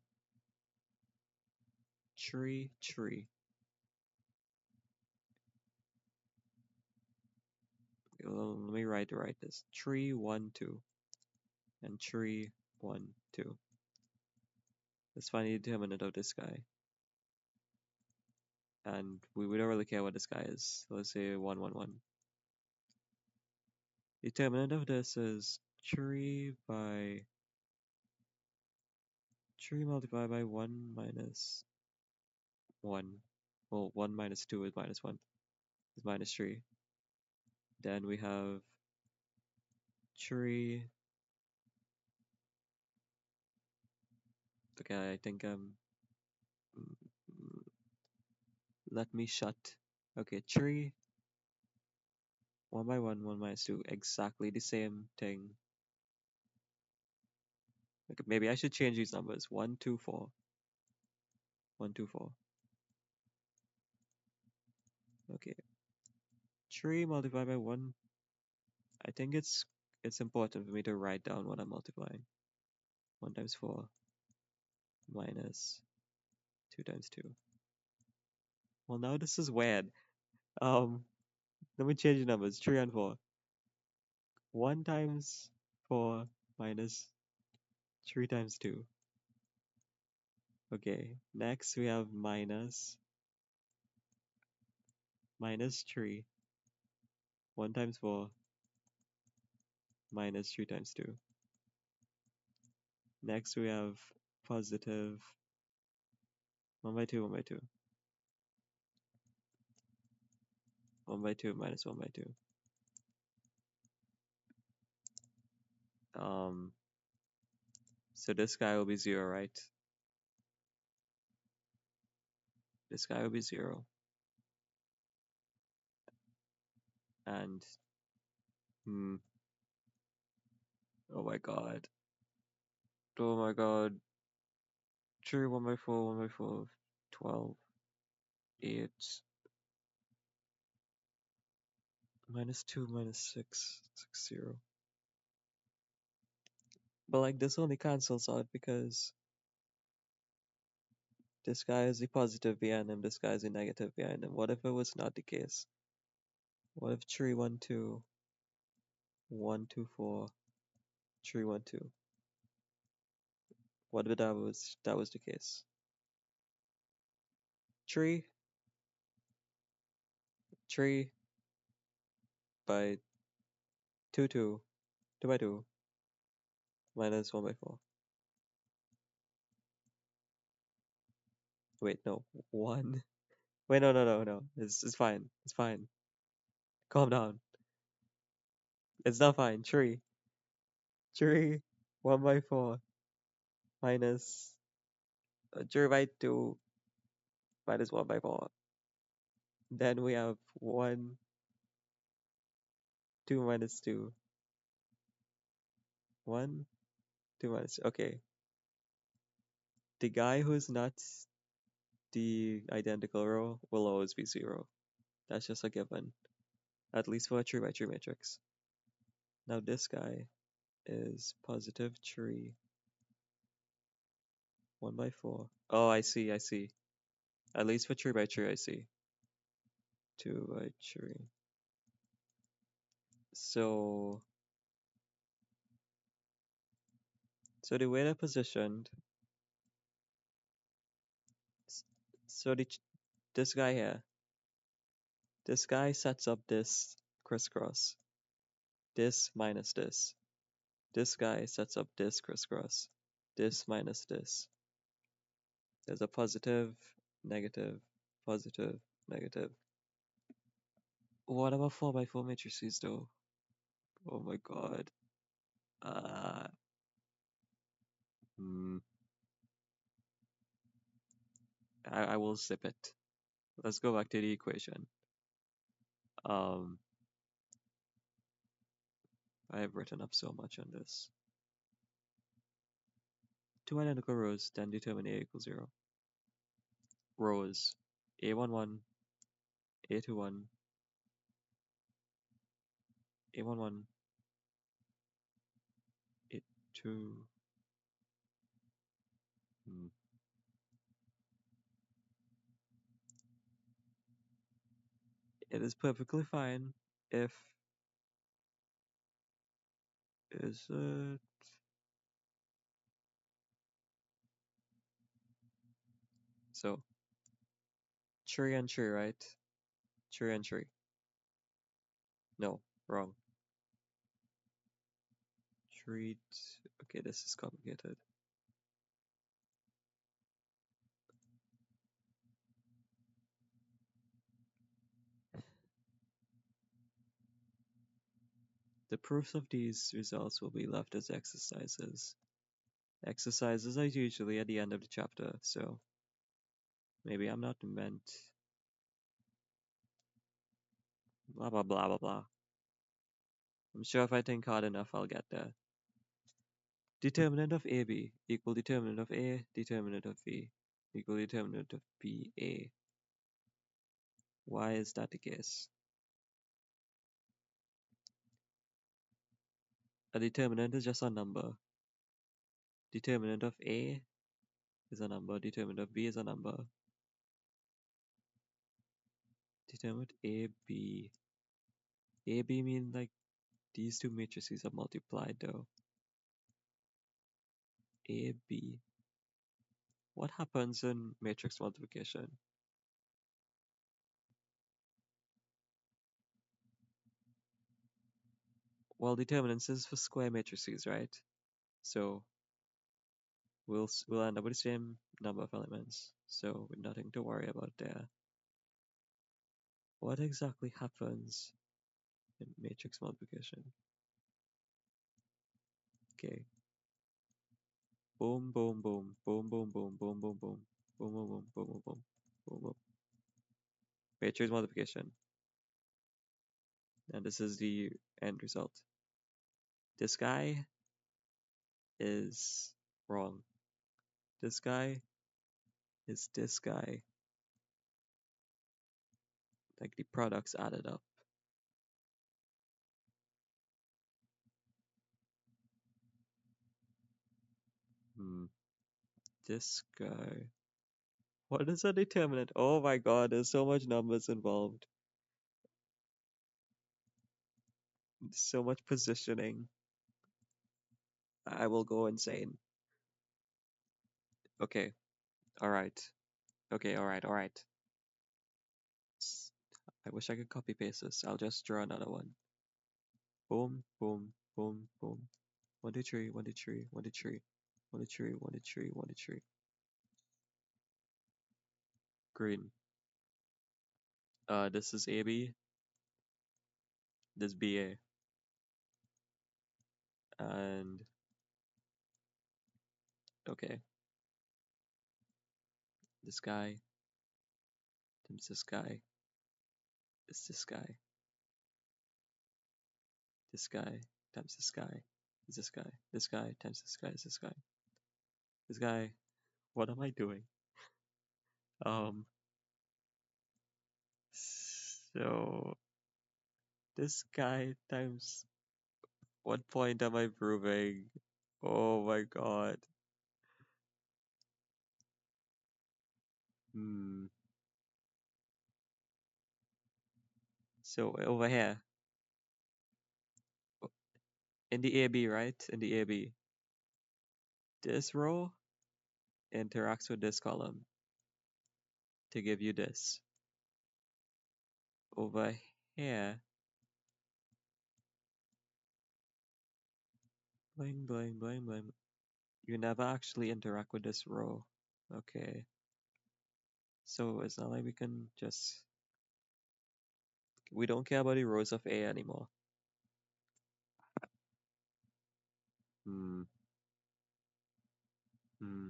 tree. Let me write this. Tree 1, 2 and tree 1, 2. Let's find the determinant of this guy. And we don't really care what this guy is. So let's say 1, 1, 1. Determinant of this is tree multiplied by 1 minus 1. Well, 1 minus 2 is minus 1. Is minus 3. Then we have tree. Okay, I think mm, let me shut. Okay, tree 1 by 1, 1 minus 2. Exactly the same thing. Okay, maybe I should change these numbers. 1, 2, 4. 1, 2, 4. Okay. Tree multiplied by 1. I think it's important for me to write down what I'm multiplying. 1 times 4 minus 2 times 2. Well, now this is weird. Um, Let me change the numbers. 3 and 4. 1 times 4 minus 3 times 2. Okay, next we have minus 3. 1 times 4 minus 3 times 2. Next we have positive 1 by 2, 1 by 2. 1 by 2 minus 1 by 2. So this guy will be 0, right? This guy will be 0. And, oh my god. Oh my god. 3, 1 by 4, 1 by 4, 12, 8, minus 2, minus 6, 6, 0. But like this only cancels out because this guy is the positive behind him, this guy is the negative behind him. What if it was not the case? What if 3, 1, 2, 1, 2, 4, 3, 1, 2? What if that was the case? 3, 3 by 2, 2, 2 by 2, minus 1 by 4. Wait, no, 1. Wait, no. It's fine. It's fine. Calm down. It's not fine. 3. 3, 1 by 4, minus 3 by 2, minus 1 by 4. Then we have 1, 2 minus 2. 1, 2 minus, okay. The guy who's not the identical row will always be 0. That's just a given, at least for a 3 by 3 matrix. Now this guy is positive 3, 1 by 4. Oh, I see, I see. At least for 3 by 3, I see. 2 by 3. So the way they're positioned, so this guy here, this guy sets up this crisscross, this minus this. This guy sets up this crisscross, this minus this. There's a positive, negative, positive, negative. What about 4 by 4 matrices though? Oh my god. Uh, hmm. I will zip it. Let's go back to the equation. Um, I have written up so much on this. 2 identical rows, then determine A equals 0. Rows A11, A21, A11, A2. Hmm. It is perfectly fine if is it so 3 and 3, right? 3 and 3. No, wrong. 3. Okay, this is complicated. The proofs of these results will be left as exercises. Exercises are usually at the end of the chapter, so maybe I'm not meant. Blah blah blah blah blah. I'm sure if I think hard enough, I'll get there. Determinant of AB equal determinant of A, determinant of B equal determinant of BA. Why is that the case? A determinant is just a number. Determinant of A is a number, determinant of B is a number. Determinant AB. AB means like these two matrices are multiplied though. AB. What happens in matrix multiplication? Well, determinants is for square matrices, right? So we'll end up with the same number of elements. So nothing to worry about there. What exactly happens in matrix multiplication? Okay. Boom, boom, boom, boom, boom, boom, boom, boom, boom, boom, boom, boom, boom, boom, boom, boom, boom. Matrix multiplication. And this is the end result. This guy is wrong. This guy is this guy. Like the products added up. This guy. What is a determinant? Oh my god, there's so much numbers involved. So much positioning. I will go insane. Okay. Alright. Okay, alright. I wish I could copy paste this. I'll just draw another one. Boom, boom, boom, boom. 1, 2, 3, 1, 2, 3, 1, 2, 3, 1, 2, 3, 1, 2, 3, 1, 2, 3. Green. This is AB. This BA. And okay. This guy. Times this guy. Is this guy. This guy times this guy. is this guy. This guy times this guy is this guy. This guy. What am I doing? Um. So this guy times what point am I proving? Oh my god. Hmm. So over here in the AB, right? In the AB, this row interacts with this column to give you this. Over here, bling, bling, bling, bling. You never actually interact with this row. Okay. So it's not like we can just. We don't care about the rows of A anymore. Hmm. Hmm.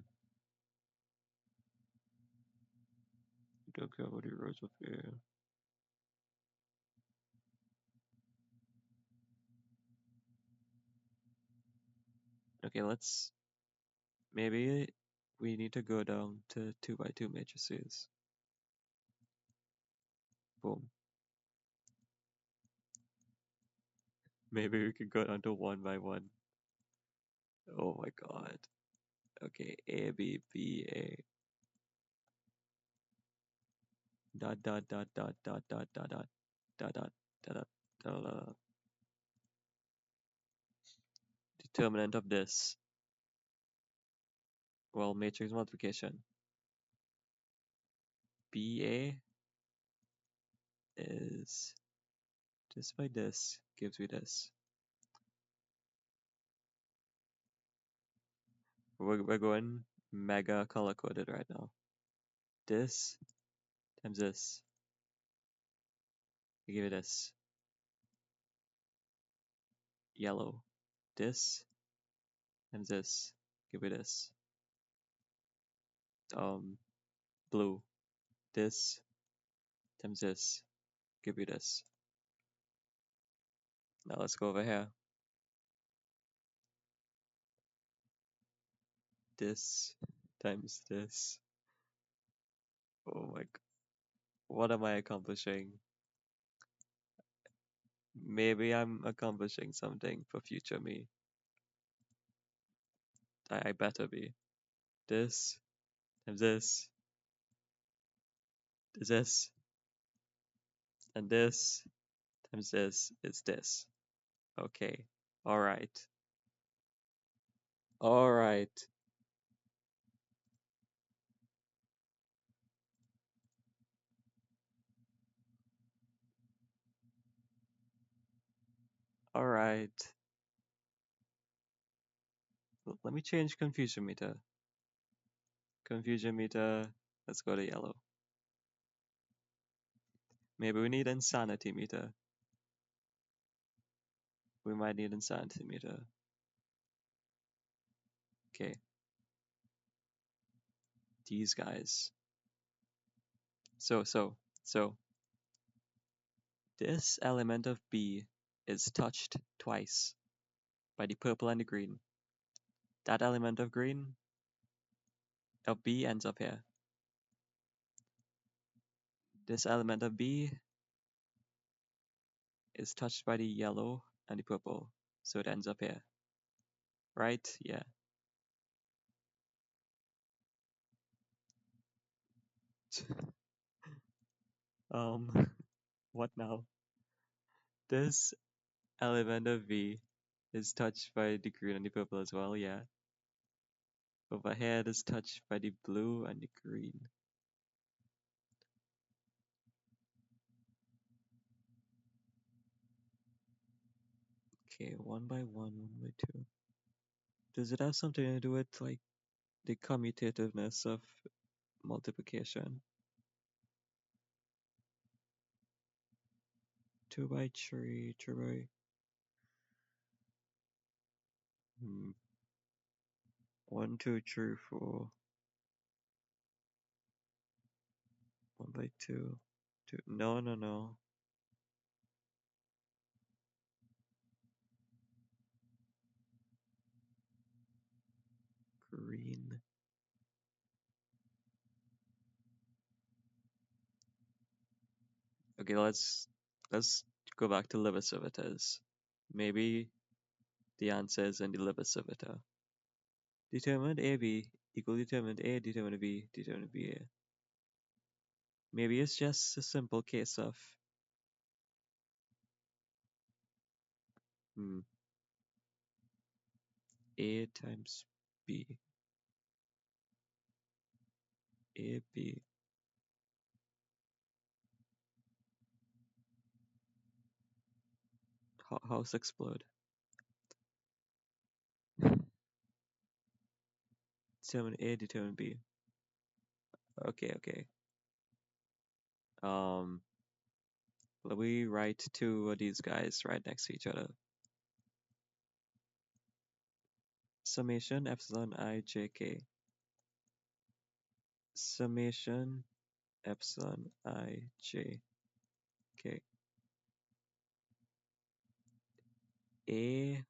We don't care about the rows of A. Okay, let's. Maybe we need to go down to 2 by 2 matrices. Boom. Maybe we could go down to 1 by 1. Oh my god. Okay, A, B, B, A. Dot, dot, dot, dot, dot, dot, dot, dot, dot, dot, dot, dot, dot. Determinant of this. Well, matrix multiplication. BA is this by this gives me this. We're going mega color coded right now. This times this. I give it this. Yellow. This times this. Give it this. Blue. This times this. Give me this. Now let's go over here. This times this. Oh my god. What am I accomplishing? Maybe I'm accomplishing something for future me. I better be. This times this. This. And this times this is this. Okay. Alright. Alright. Alright. Let me change confusion meter. Confusion meter. Let's go to yellow. Maybe we need insanity meter. We might need insanity meter. Okay. These guys. So this element of B is touched twice by the purple and the green. That element of green of B ends up here. This element of B is touched by the yellow and the purple, so it ends up here. Right? Yeah. What now? This element of V is touched by the green and the purple as well, yeah. Overhead is touched by the blue and the green. Okay, 1 by 1 by 2. Does it have something to do with like the commutativeness of multiplication? 2 by 3, 3 by 1, 2, 3, 4. 1 by 2. 2. No, no, no. green. Okay, let's go back to Lewis servitors. Maybe the answer is in the Lewis servitor. Determined AB equal determined A, determined B, determined BA. Maybe it's just a simple case of A times B, AB. House explode. Determine A, determine B. Okay. Let me write two of these guys right next to each other. Summation epsilon I j k. Summation epsilon I j k. A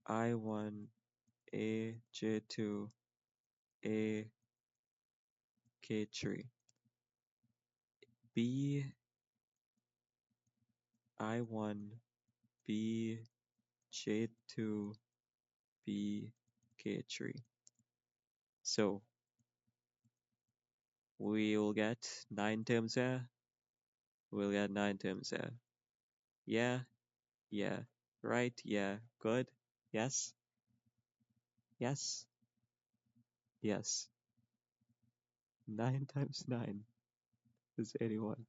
I1 A J2 A K3 B I1 B J2 B K3. So we'll get 9 terms there. We'll get 9 terms there. Yeah, right, yeah, good, yes, yes, yes. 9 times 9 is 81.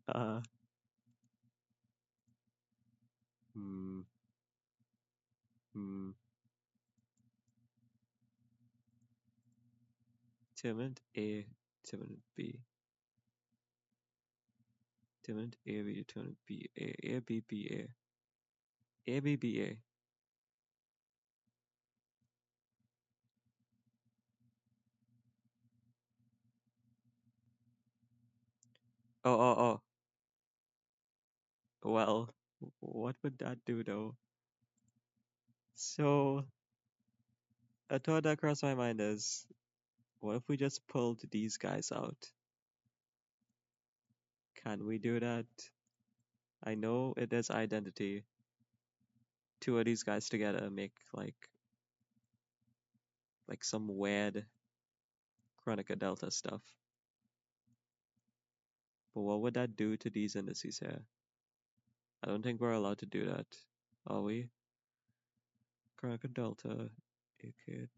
Uh, hmm, hmm. Determinant A, determinant B. Determinant A, B, determinant B, A, B, B, A, B, B, A. Oh. Well, what would that do though? So, a thought that crossed my mind is, what if we just pulled these guys out? Can we do that? I know it is identity. Two of these guys together make like some weird Chronica Delta stuff. But what would that do to these indices here? I don't think we're allowed to do that, are we? Chronica Delta, AK.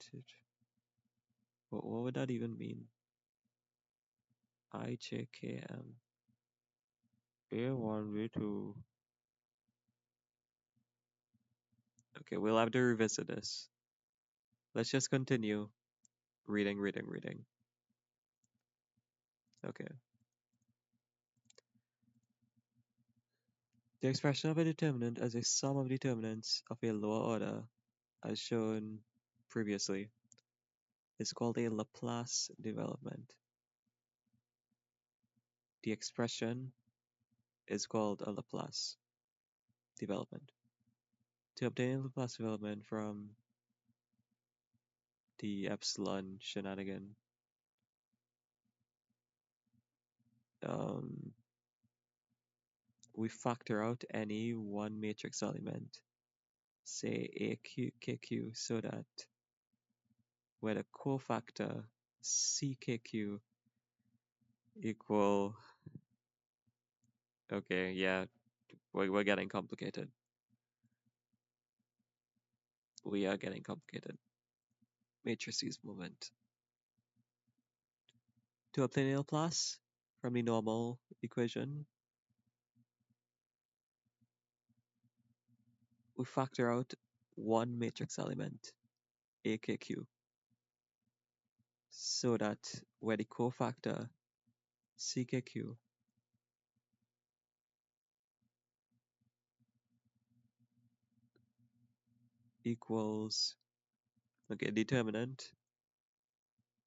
What would that even mean? IJKM. A1, B2. Okay, we'll have to revisit this. Let's just continue reading. Okay. The expression of a determinant as a sum of determinants of a lower order, as shown previously, is called a Laplace development. The expression is called a Laplace development. To obtain a Laplace development from the epsilon shenanigan, we factor out any one matrix element, say AKQ, so that where the cofactor CKQ equal, okay, yeah, we're getting complicated. We are getting complicated. Matrices movement. To obtain a Laplace from the normal equation, we factor out one matrix element, AKQ, so that where the cofactor CKQ equals, okay, determinant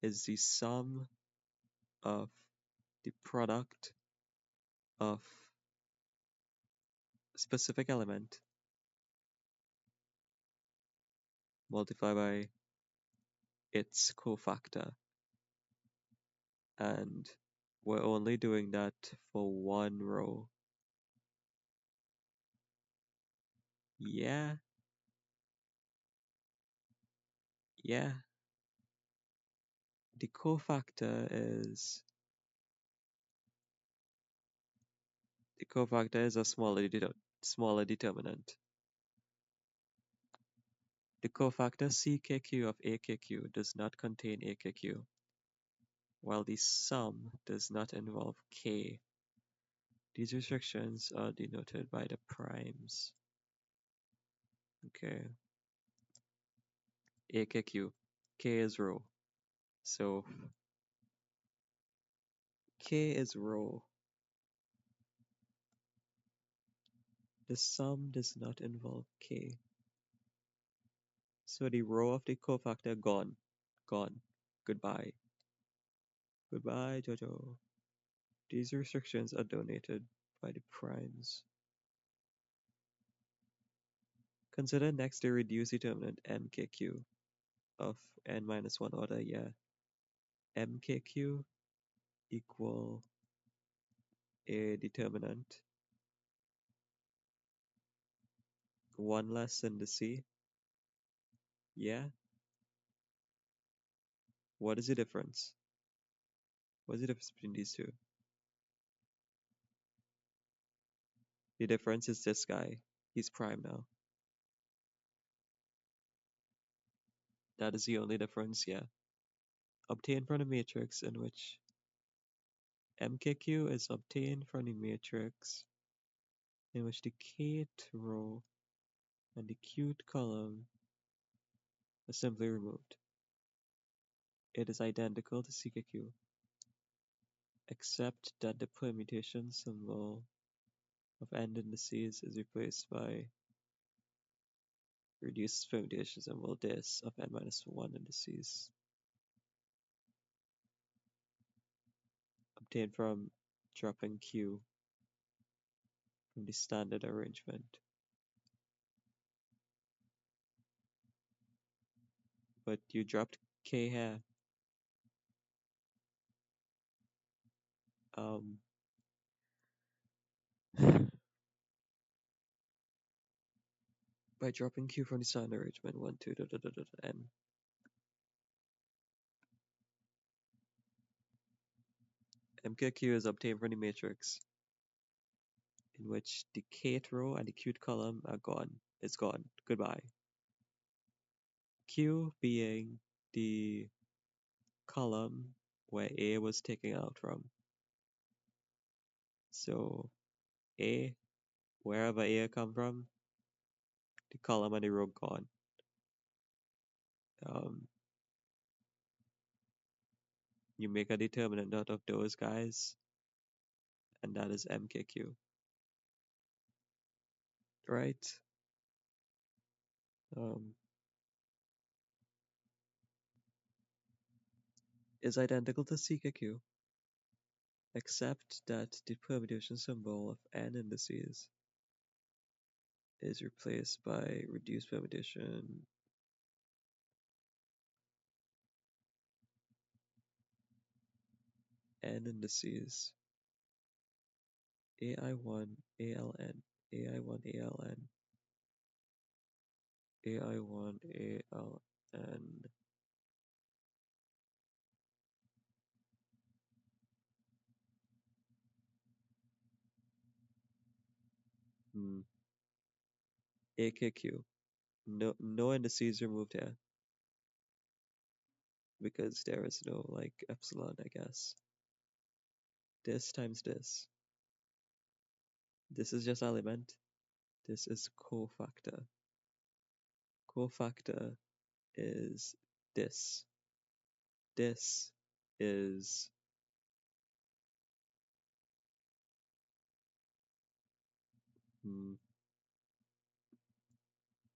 is the sum of the product of specific element multiply by its cofactor. And we're only doing that for one row. Yeah, yeah. The cofactor is a smaller determinant. The cofactor CKQ of AKQ does not contain AKQ, while the sum does not involve K. These restrictions are denoted by the primes. Okay. AKQ. K is row. So K is row. The sum does not involve K. So the row of the cofactor gone. Gone. Goodbye. Goodbye, Jojo. These restrictions are donated by the primes. Consider next the reduced determinant MKQ of n minus 1 order, yeah. MKQ equal a determinant 1 less than the C, yeah. What is the difference? What is the difference between these two? The difference is this guy. He's prime now. That is the only difference, yeah. Obtained from a matrix in which MKQ is obtained from the matrix in which the kth row and the qth column are simply removed. It is identical to CKQ, except that the permutation symbol of n indices is replaced by reduced permutation symbol this of n minus 1 indices, obtained from dropping Q from the standard arrangement. But you dropped K here. By dropping Q from the standard arrangement 1, 2, n. MKQ is obtained from the matrix in which the kth row and the qth column are gone. It's gone. Goodbye. Q being the column where A was taken out from. So A, wherever A come from, the column and the row gone. You make a determinant out of those guys, and that is MKQ. Right? Is identical to CKQ, except that the permutation symbol of n indices is replaced by reduced permutation n indices AI1 ALN AI1 ALN AI1 ALN. AKQ. No indices removed here because there is no like epsilon, I guess. This times this. This is just element. This is cofactor. Cofactor is this. This is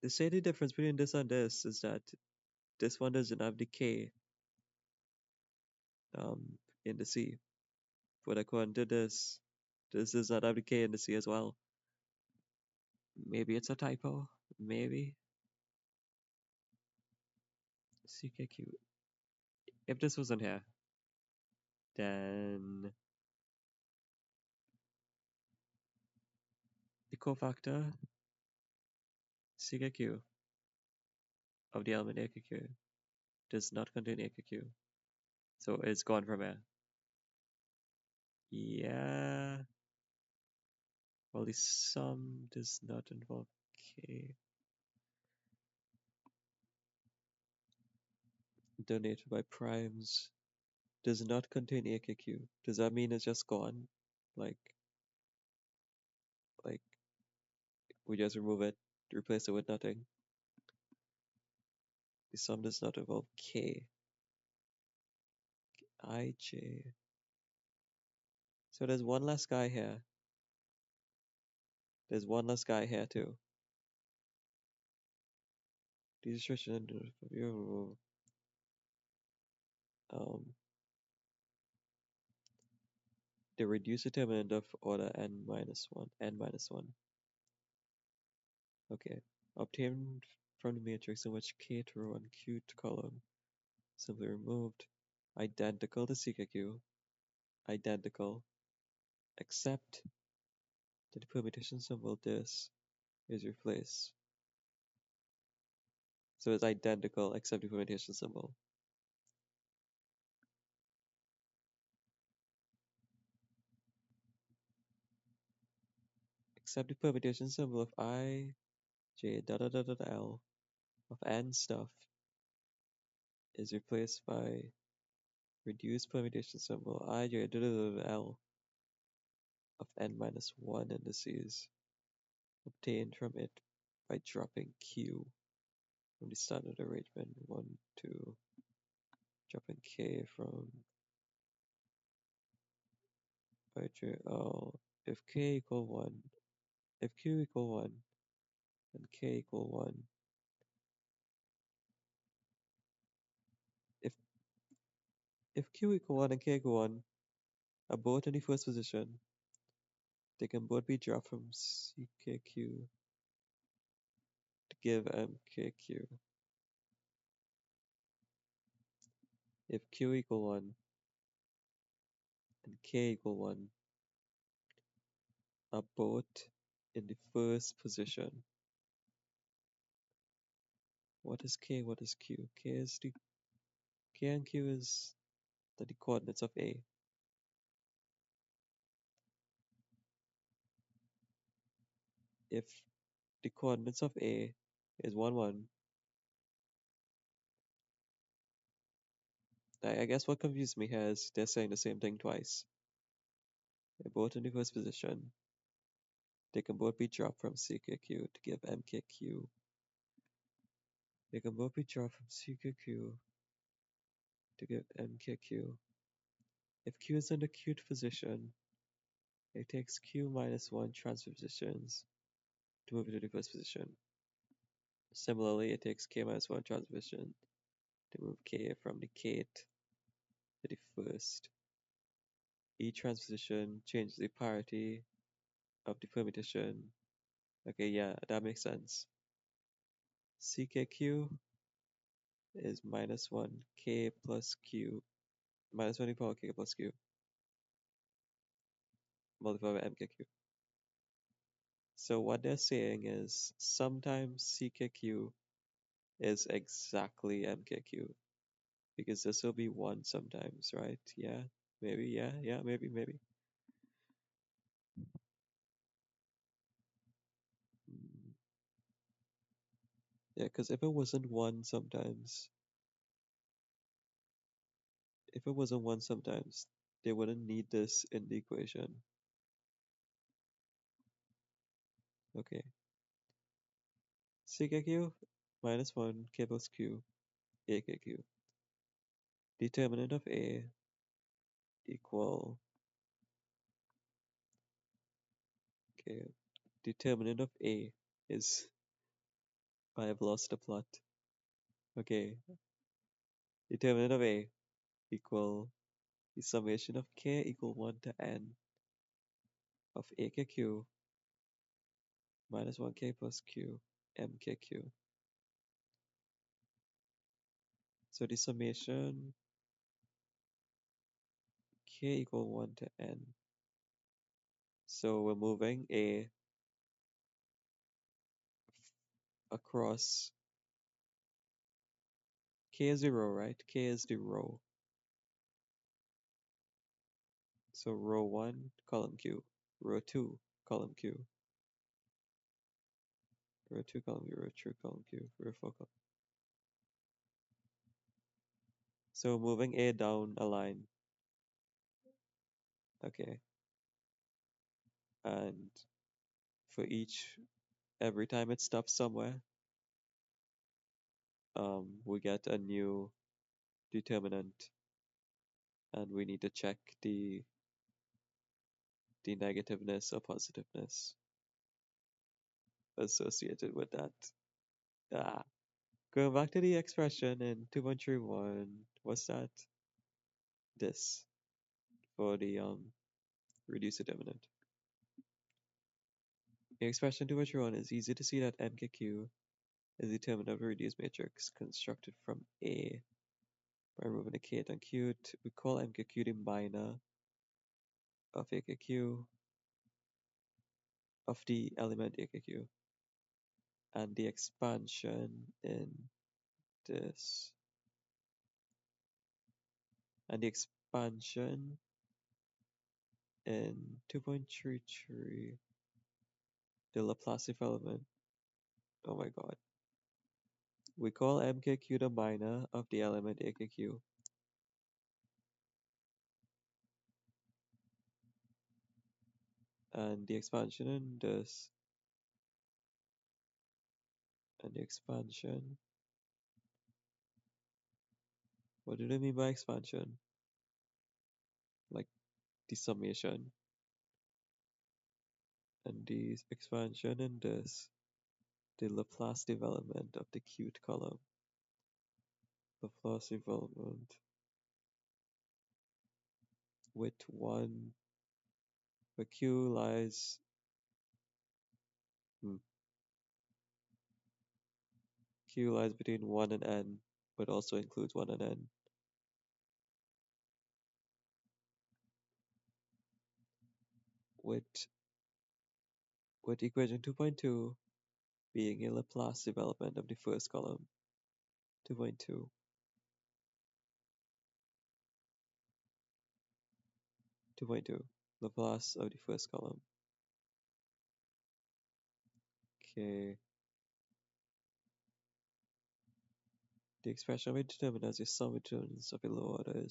they say the difference between this and this is that this one doesn't have decay in the C. But according to this does not have decay in the C as well. Maybe it's a typo. Maybe. CKQ. If this wasn't here, then the cofactor CKQ of the element AKQ does not contain AKQ. So it's gone from here. Yeah. Well, the sum does not involve K. Donated by primes does not contain AKQ. Does that mean it's just gone? Like we just remove it, replace it with nothing? The sum does not involve K. IJ. So there's one less guy here. There's one less guy here too. These restrictions um they reduce determinant of order n minus one. Okay. Obtained from the matrix in which kth row and qth column simply removed. Identical to CKQ. Identical. Except that the permutation symbol this is replaced. So it's identical except the permutation symbol. Except the permutation symbol of I, J, L of n stuff is replaced by reduced permutation symbol I, J, L of n minus 1 indices obtained from it by dropping Q from the standard arrangement 1, 2, dropping K from I, J, L. If K equal 1, if Q equal 1 and K equal 1, if Q equal 1 and K equal 1 are both in the first position, they can both be dropped from CKQ to give MKQ. If Q equal 1 and K equal 1 are both in the first position. What is K? What is Q? K and Q is the coordinates of A. If the coordinates of A is 1, 1, I guess what confused me here is they're saying the same thing twice. They're both in the first position. They can both be dropped from CKQ to give MKQ. They can both be dropped from CKQ to give MKQ. If Q is in the qth position, it takes Q minus 1 transpositions to move into the first position. Similarly, it takes K minus 1 transposition to move K from the kth to the first. Each transposition changes the parity of the permutation. Okay, yeah, that makes sense. CKQ is minus 1 K plus Q, minus 1 to the power K plus Q, multiplied by MKQ. So what they're saying is sometimes CKQ is exactly MKQ, because this will be 1 sometimes, right? Yeah, maybe, yeah, maybe. Yeah, because if it wasn't 1 sometimes, they wouldn't need this in the equation. Okay. CKQ minus 1 K plus Q, AKQ. Determinant of A equal, okay, determinant of A is, I have lost the plot. Okay, determinant of A equal the summation of K equal 1 to N of AKQ minus 1K plus Q MKQ. So the summation k equal 1 to n. So we're moving a across k is the row, right? K is the row. So row 1, column Q. Row 2, column Q. Row 2, column Q. Row 3, column Q. Row 4, column. So moving A down a line. Okay. And for every time it stops somewhere, we get a new determinant, and we need to check the negativeness or positiveness associated with that. Ah. Going back to the expression in 2.31, what's that? This for the reduced determinant. The expression 2.31 is easy to see that MKQ is the determinant of a reduced matrix constructed from A by removing the K and Q. We call MKQ the minor of AKQ of the element AKQ, and the expansion in this, and the expansion in 2.33, the Laplace element. Oh my god. We call MKQ the minor of the element AKQ. And the expansion in this, and the expansion. What do they mean by expansion? Like the summation. And the expansion in this, the Laplace development of the qt column. Laplace development with one, where q lies, q lies between 1 and n, but also includes 1 and n. With equation 2.2 being a Laplace development of the first column. 2.2. 2.2. Laplace of the first column. Okay. The expression we determine as the sum of determinants of a lower order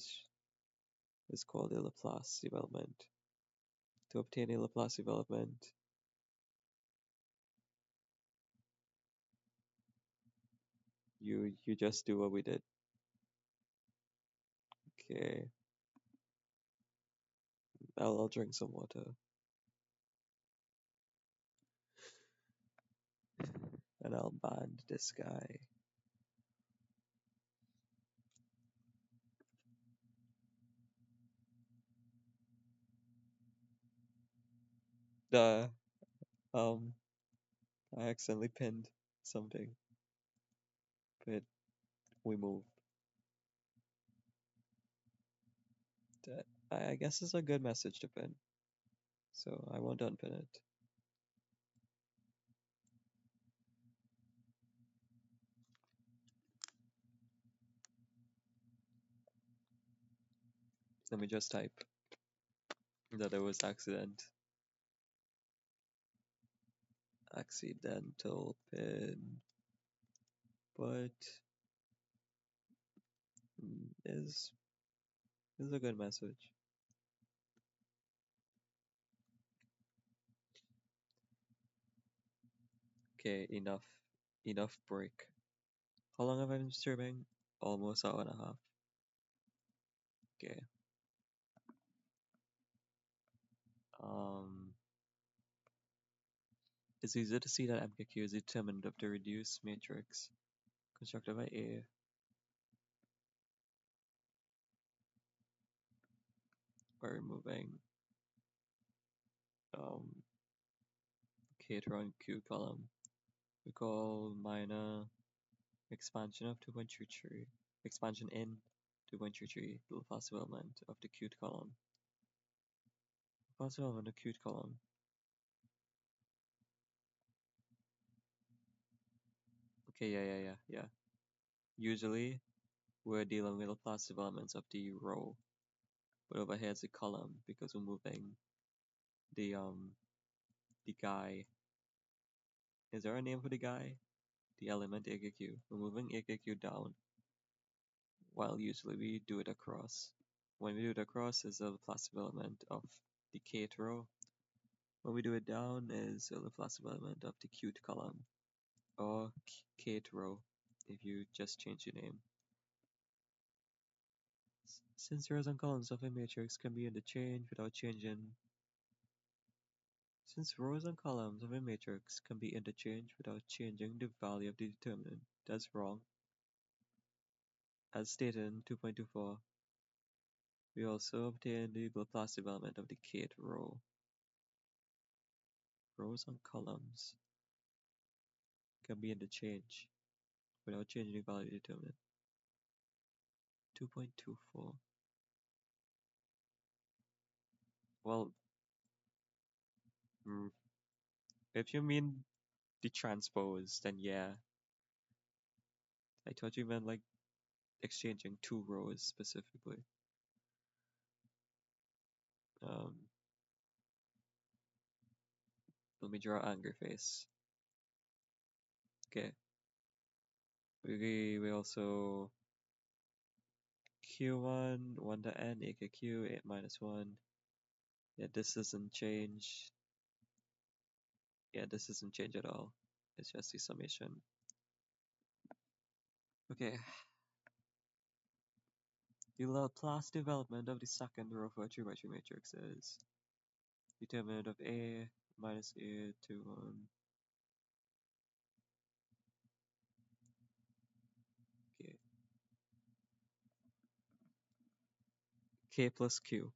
is called a Laplace development. To obtain a Laplace development, you just do what we did. Okay. I'll drink some water. And I'll band this guy. I accidentally pinned something, but we moved. That I guess is a good message to pin, so I won't unpin it. Let me just type that it was accidental pin, but is a good message. Okay, enough break. How long have I been streaming? Almost an hour and a half. Okay. It's easy to see that MKQ is a determinant of the reduced matrix constructed by A by removing K to run Q column. We call minor expansion of 2.33. expansion in 2.33, the Laplace development of the qt column. Laplace development of the qt column. Okay, yeah. Usually, we're dealing with Laplace developments of the row, but over here it's a column because we're moving the guy. Is there a name for the guy? The element AKQ. We're moving AKQ down, while usually we do it across. When we do it across, is the Laplace development of the kth row. When we do it down, is the Laplace development of the qt column, or kth row, if you just change your name. Since rows and columns of a matrix can be interchanged without changing Since rows and columns of a matrix can be interchanged without changing the value of the determinant, that's wrong. As stated in 2.24, we also obtain the Laplace development of the kth row. Rows and columns can be interchanged without changing the value of the determinant. 2.24. Well, if you mean the transpose, then yeah. I thought you meant like exchanging two rows specifically. Let me draw an angry face. Okay. We also q1 1 to n equal q 8 minus 1. Yeah, this doesn't change. Yeah, this doesn't change at all. It's just the summation. Okay. The Laplace development of the second row for a 3x3 matrix is determinant of a minus a to 1. Okay. K plus q.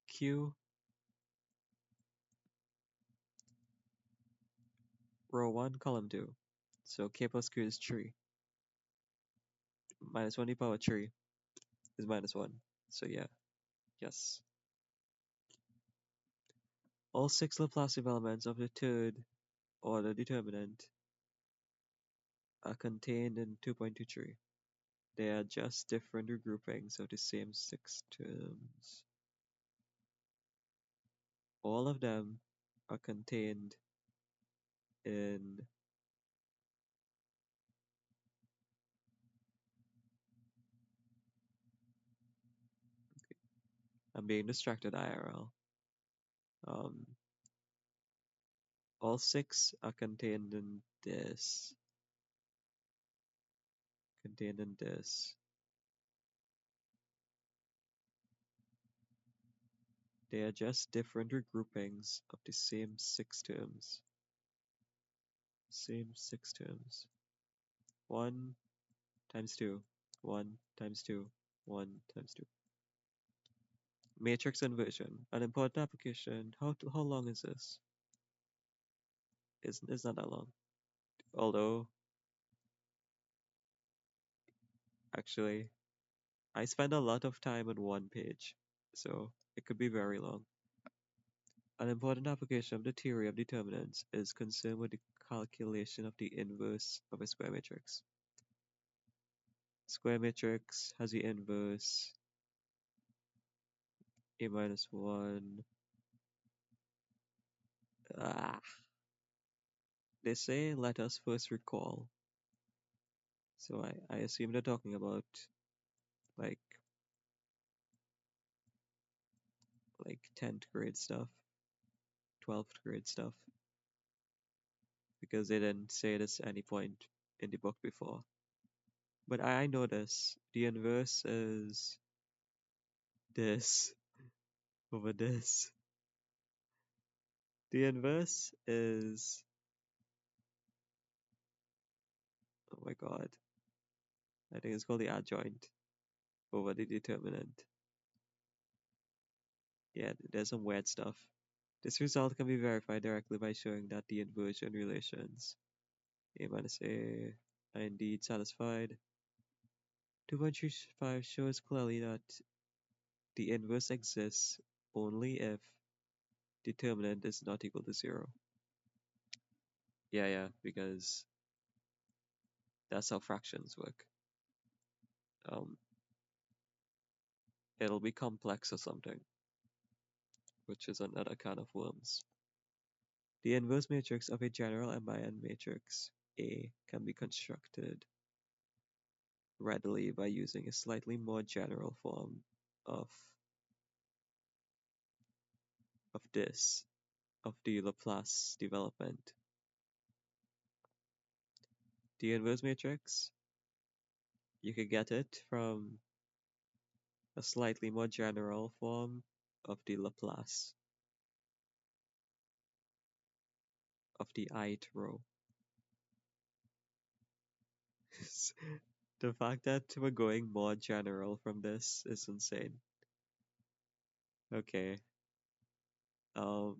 Q row 1 column 2. So k plus q is 3. Minus 1 to the power 3 is minus 1. So yeah. Yes. All 6 Laplace developments of the third order determinant are contained in 2.23. They are just different regroupings of the same 6 terms. All of them are contained in I'm being distracted IRL. All 6 are contained in this. Contained in this. They are just different regroupings of the same 6 terms. Same 6 terms. 1 times 2. 1 times 2. 1 times 2. Matrix inversion. An important application. How long is this? It's not that long. Although, actually, I spend a lot of time on one page, so it could be very long. An important application of the theory of determinants is concerned with the calculation of the inverse of a square matrix. Square matrix has the inverse a minus 1. They say let us first recall. So I assume they're talking about like 10th grade stuff, 12th grade stuff, because they didn't say this at any point in the book before. But I know this. The inverse is this over this. The inverse is, oh my god, I think it's called the adjoint over the determinant. Yeah, there's some weird stuff. This result can be verified directly by showing that the inversion relations a minus a are indeed satisfied 2.35 shows clearly that the inverse exists only if determinant is not equal to 0. Yeah, because that's how fractions work. Um, it'll be complex or something, which is another kind of worms. The inverse matrix of a general MIN matrix A can be constructed readily by using a slightly more general form of this, of the Laplace development. The inverse matrix, you could get it from a slightly more general form of the Laplace of the ith row. The fact that we're going more general from this is insane. Okay. Um.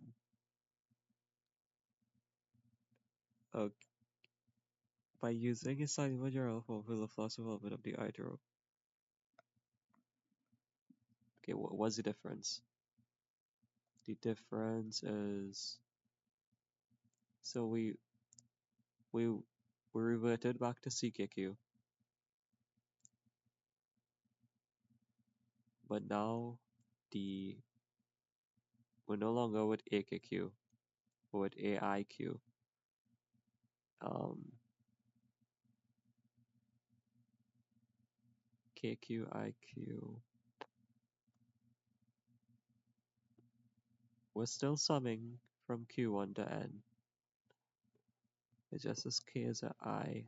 Okay. By using a slightly more general form for the Laplace development of the ith row. Okay. What's the difference? The difference is, so we reverted back to CKQ, but now the we're no longer with AKQ, we're with AIQ. Um, KQIQ. We're still summing from Q1 to N. It's just as K is a I.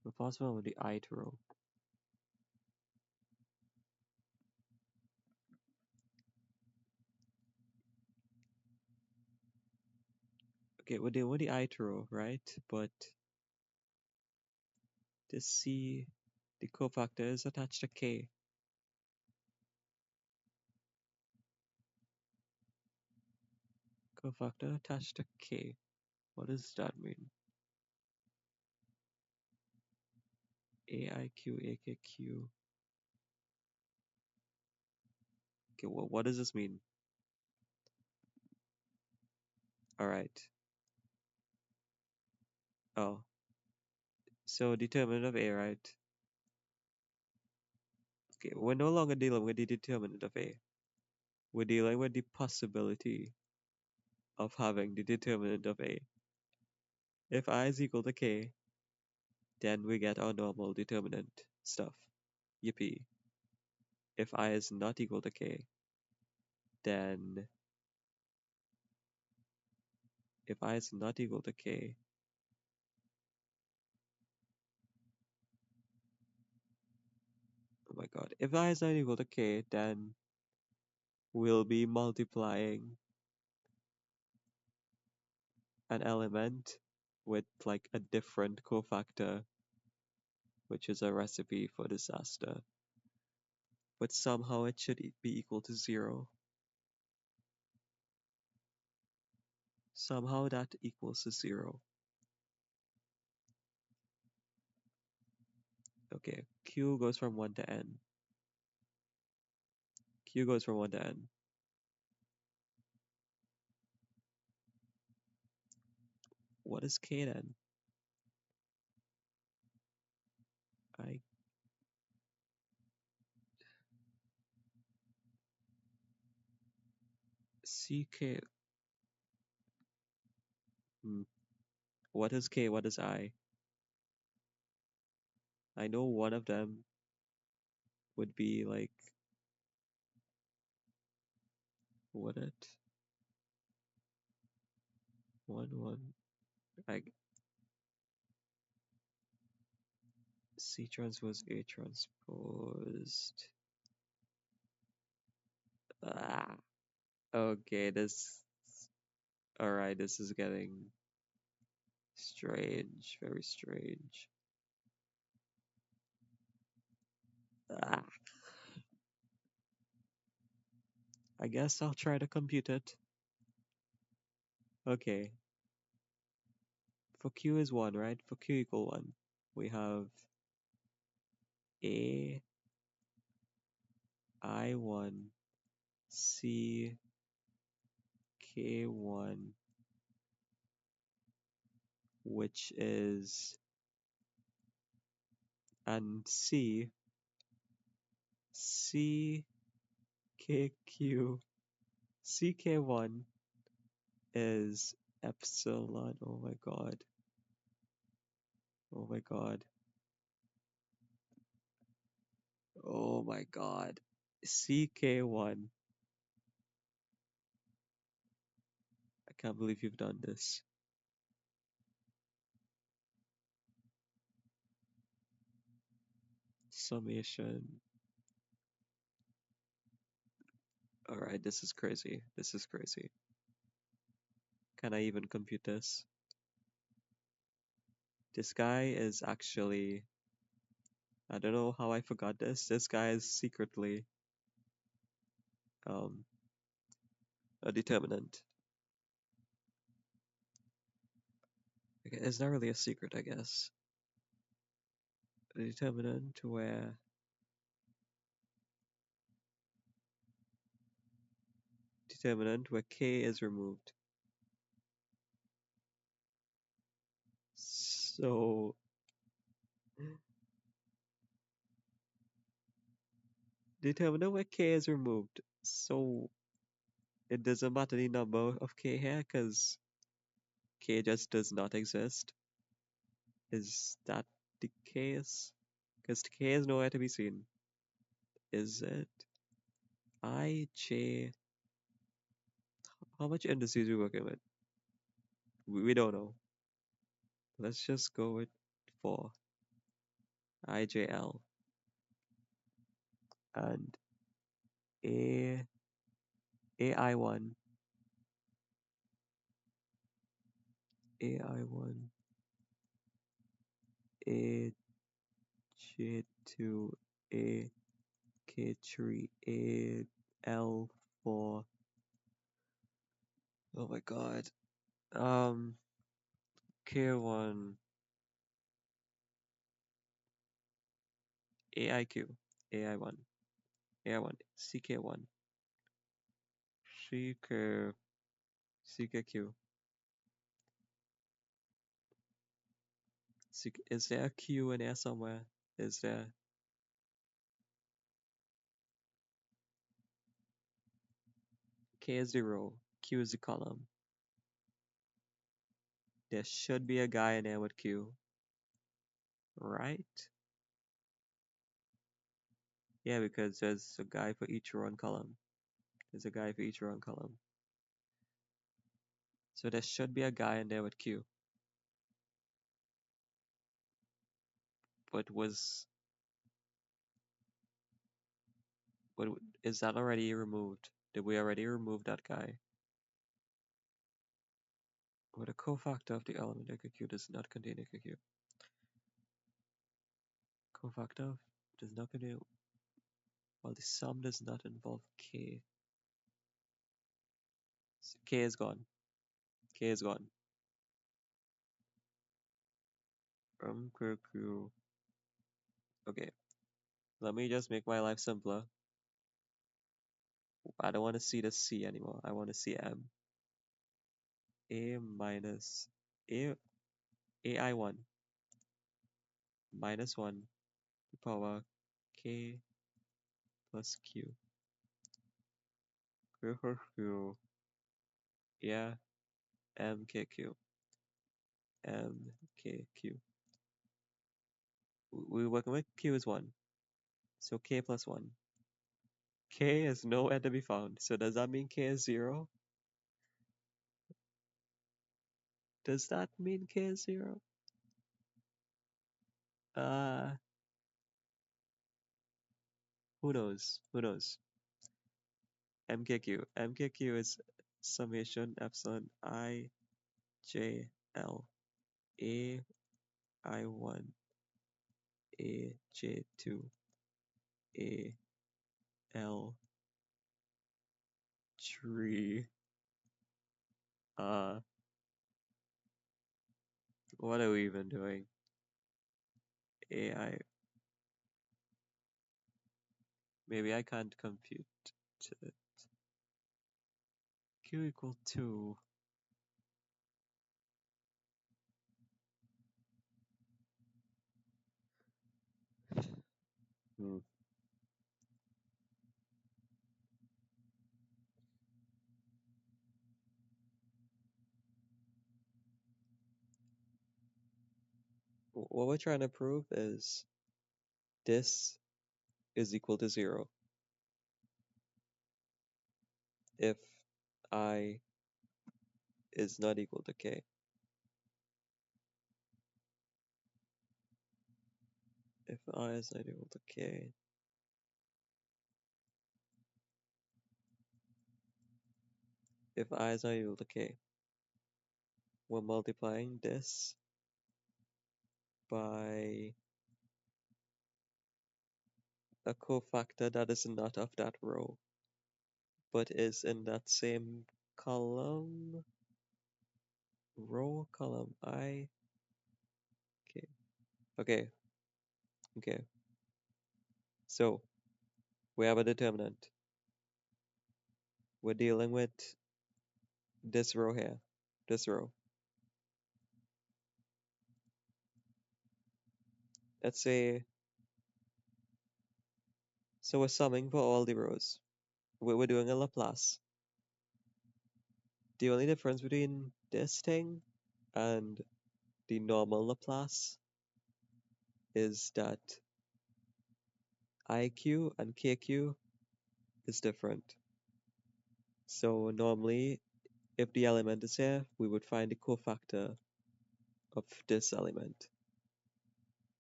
We're possible with the ith row. Okay, we're dealing with the ith row, right? But this C, the cofactor is attached to K. Cofactor attached to K. What does that mean? AIQ, AKQ. Okay, what does this mean? Alright. Oh. So determinant of A, right? Okay, we're no longer dealing with the determinant of A. We're dealing with the possibility of having the determinant of A. If I is equal to K, then we get our normal determinant stuff. Yippee. If I is not equal to K, then if I is not equal to K, oh my god, if I is not equal to K, then we'll be multiplying an element with like a different cofactor, which is a recipe for disaster. But somehow it should be equal to 0. Somehow that equals to 0. Okay, Q goes from 1 to N. Q goes from 1 to N. What is K then? I CK. What is K? What is I? I know one of them would be like, what it? 1 1. I C transpose A transposed. Ah. Okay, this. Alright, this is getting strange, very strange. Ah. I guess I'll try to compute it. Okay. For Q is 1, right? For Q equal 1, we have A I1 C K1, which is, and C CKQ CK1 is epsilon. Oh my god. Oh my god. Oh my god. CK1. I can't believe you've done this. Summation. Alright, this is crazy. This is crazy. Can I even compute this? This guy is actually, I don't know how I forgot this. This guy is secretly um, a determinant. Okay, it's not really a secret, I guess. A determinant where k is removed. So determinant where k is removed. So it doesn't matter the number of k here because k just does not exist. Is that the case? Because k is nowhere to be seen. Is it? IJ. How much indices we working with? We don't know. Let's just go with 4. IJL. And A AI1. AI1. AJ2. AK3. AL4. Oh my god. K1. AIQ. AI1. AI1. CK1. CK. CKQ. Is there a Q in there somewhere? Is there? K is the row. Q is the column. There should be a guy in there with Q. Right? Yeah, because there's a guy for each row and column. There's a guy for each row and column. So there should be a guy in there with Q. But but is that already removed? Did we already remove that guy? But a cofactor of the element AQ does not contain AQ. Cofactor does not contain, while the sum does not involve K. So K is gone. K is gone. QQ. Okay, let me just make my life simpler. I don't want to see the C anymore. I want to see M. A minus A AI1 minus 1 to power K plus Q. Q. Yeah, MKQ. MKQ. We're working with Q is 1. So K plus 1. K is nowhere to be found. So does that mean K is 0? Does that mean K is 0? Uh, who knows? Who knows? MKQ. MKQ is summation epsilon I J L A I1 A J2 A L 3. Uh, what are we even doing? AI Maybe I can't compute it. Q equal 2. Hmm. What we're trying to prove is this is equal to 0 if I is not equal to k. If I is not equal to k, if I is not equal to k, we're multiplying this by a cofactor that is not of that row, but is in that same column, column I, k. Okay, okay. So we have a determinant. We're dealing with this row here, this row. Let's say, so we're summing for all the rows. We're doing a Laplace. The only difference between this thing and the normal Laplace is that IQ and KQ is different. So normally, if the element is here, we would find the cofactor of this element.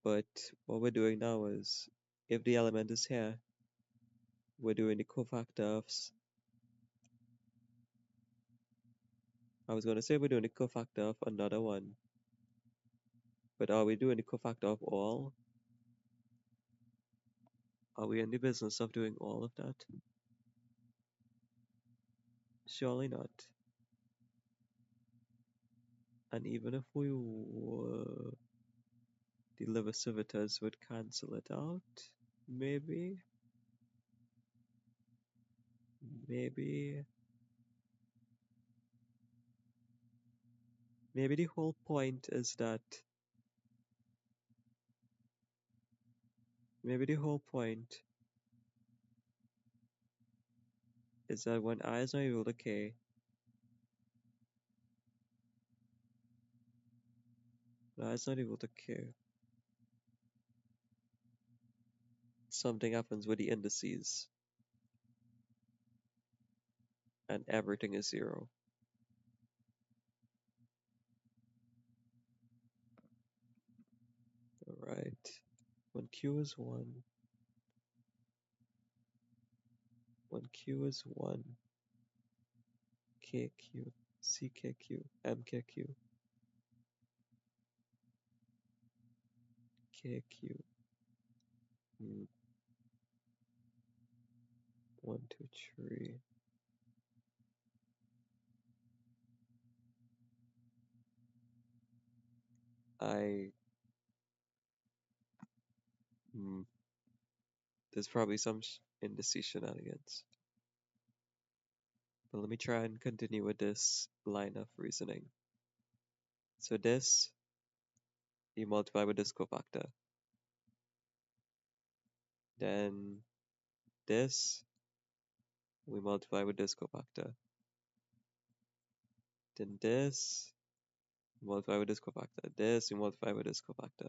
But what we're doing now is, if the element is here, we're doing the cofactor of, I was going to say we're doing the cofactor of another one, but are we doing the cofactor of all? Are we in the business of doing all of that? Surely not. And even if we were, the Levisivitors would cancel it out. Maybe. Maybe. Maybe the whole point is that. Maybe the whole point is that when I is not equal to k, when I is not equal to k, something happens with the indices and everything is 0. Alright. When q is 1, when q is 1, kq, ckq, mkq, kq, 1, 2, 3. I there's probably some indices shenanigans. But let me try and continue with this line of reasoning. So this, you multiply with this cofactor. Then this, we multiply with this cofactor. Then this, multiply with this cofactor. This, we multiply with this cofactor.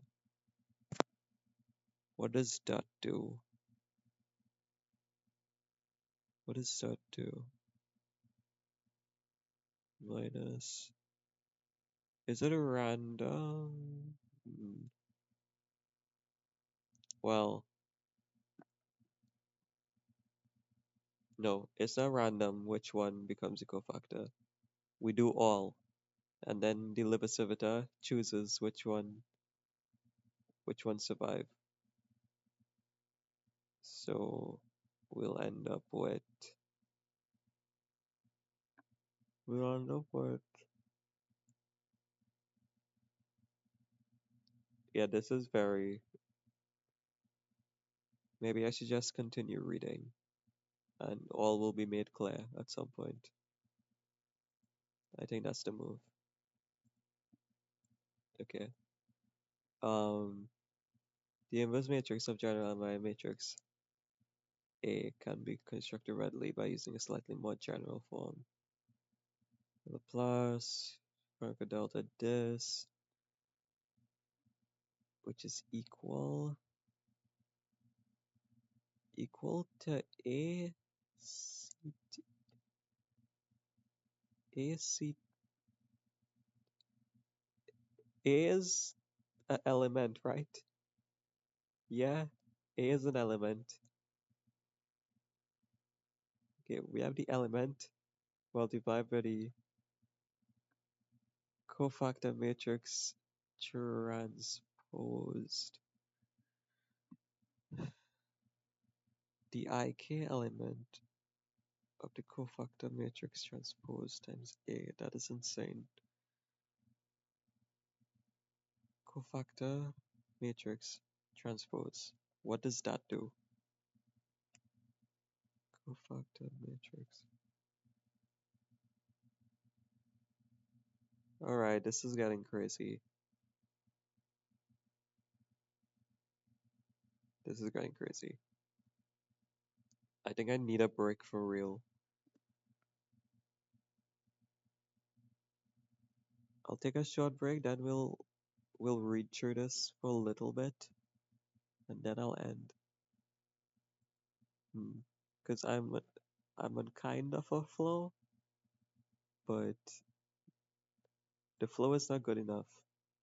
What does that do? What does that do? Minus. Is it a random? Well, no, it's not random which one becomes a cofactor. We do all, and then the Libicivita chooses which one survive. So we'll end up with yeah, this is very Maybe I should just continue reading, and all will be made clear at some point. I think that's the move. Okay. Um, the inverse matrix of general and matrix A can be constructed readily by using a slightly more general form. Laplace, Franco delta this, which is equal to A C A C A is an element, right? Yeah, A is an element. Okay, we have the element multiplied by the cofactor matrix transposed. The ik element of the cofactor matrix transpose times A. That is insane. Cofactor matrix transpose. What does that do? Cofactor matrix. Alright, this is getting crazy. This is getting crazy. I think I need a break for real. I'll take a short break, then we'll read through this for a little bit, and then I'll end. Because I'm on kind of a flow, but the flow is not good enough.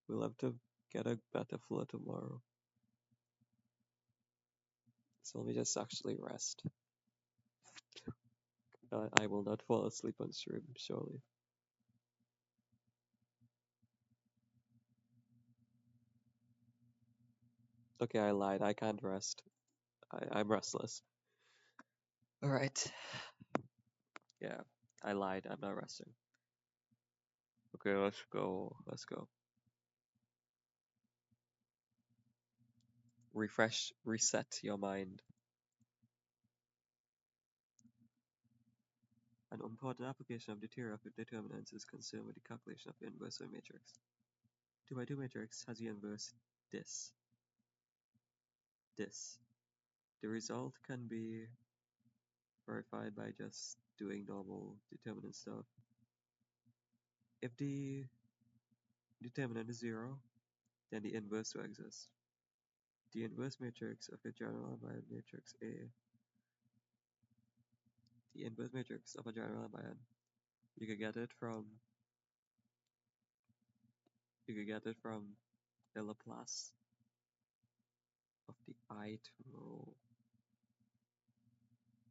We'll have to get a better flow tomorrow. So let me just actually rest. I will not fall asleep on stream, surely. Okay, I lied. I can't rest. I'm restless. Alright. Yeah, I lied. I'm not resting. Okay, let's go. Let's go. Refresh, reset your mind. An important application of the theory of determinants is concerned with the calculation of the inverse of a matrix. 2 by 2 matrix has the inverse this. The result can be verified by just doing normal determinant stuff. If the determinant is 0, then the inverse will exist. The inverse matrix of a general unbiased matrix A. The inverse matrix of a general unbiased. You could get it from the Laplace of the ith row.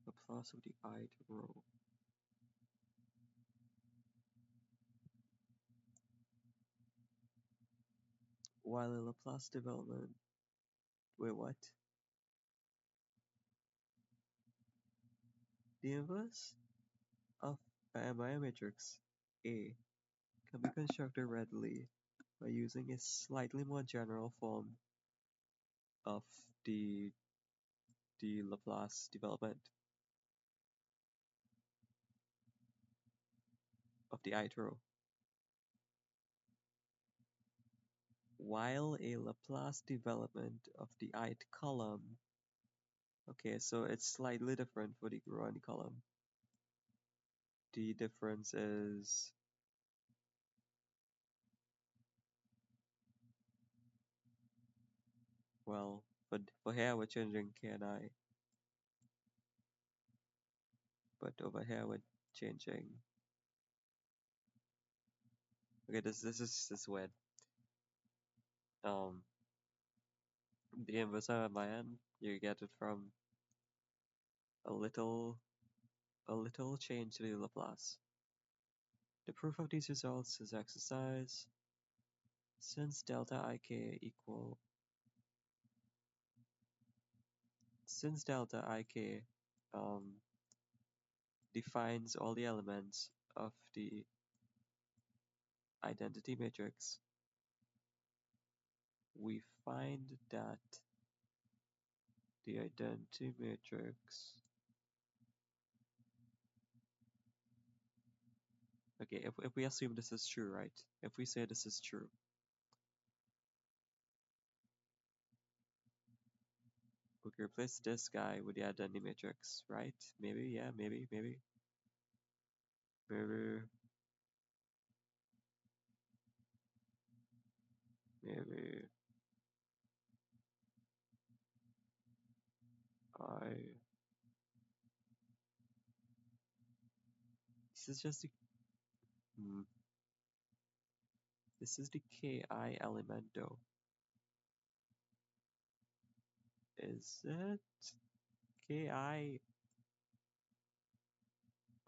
Laplace of the ith row. While a Laplace development. Wait, what? The inverse of a matrix A can be constructed readily by using a slightly more general form of the Laplace development of the ith row. While a Laplace development of the ith column, okay, so it's slightly different for the row and the column. The difference is well, but for here we're changing k and I, but over here we're changing. Okay, this is weird. The inverse of my end, you get it from a little change to the Laplace. The proof of these results is exercise. Since delta ik defines all the elements of the identity matrix, we find that The identity matrix. Okay, if we assume this is true, right? If we say this is true, we can replace this guy with the identity matrix, right? Maybe, yeah, maybe. Maybe. I. This is just the. Hmm, this is the KI element though. Is it KI?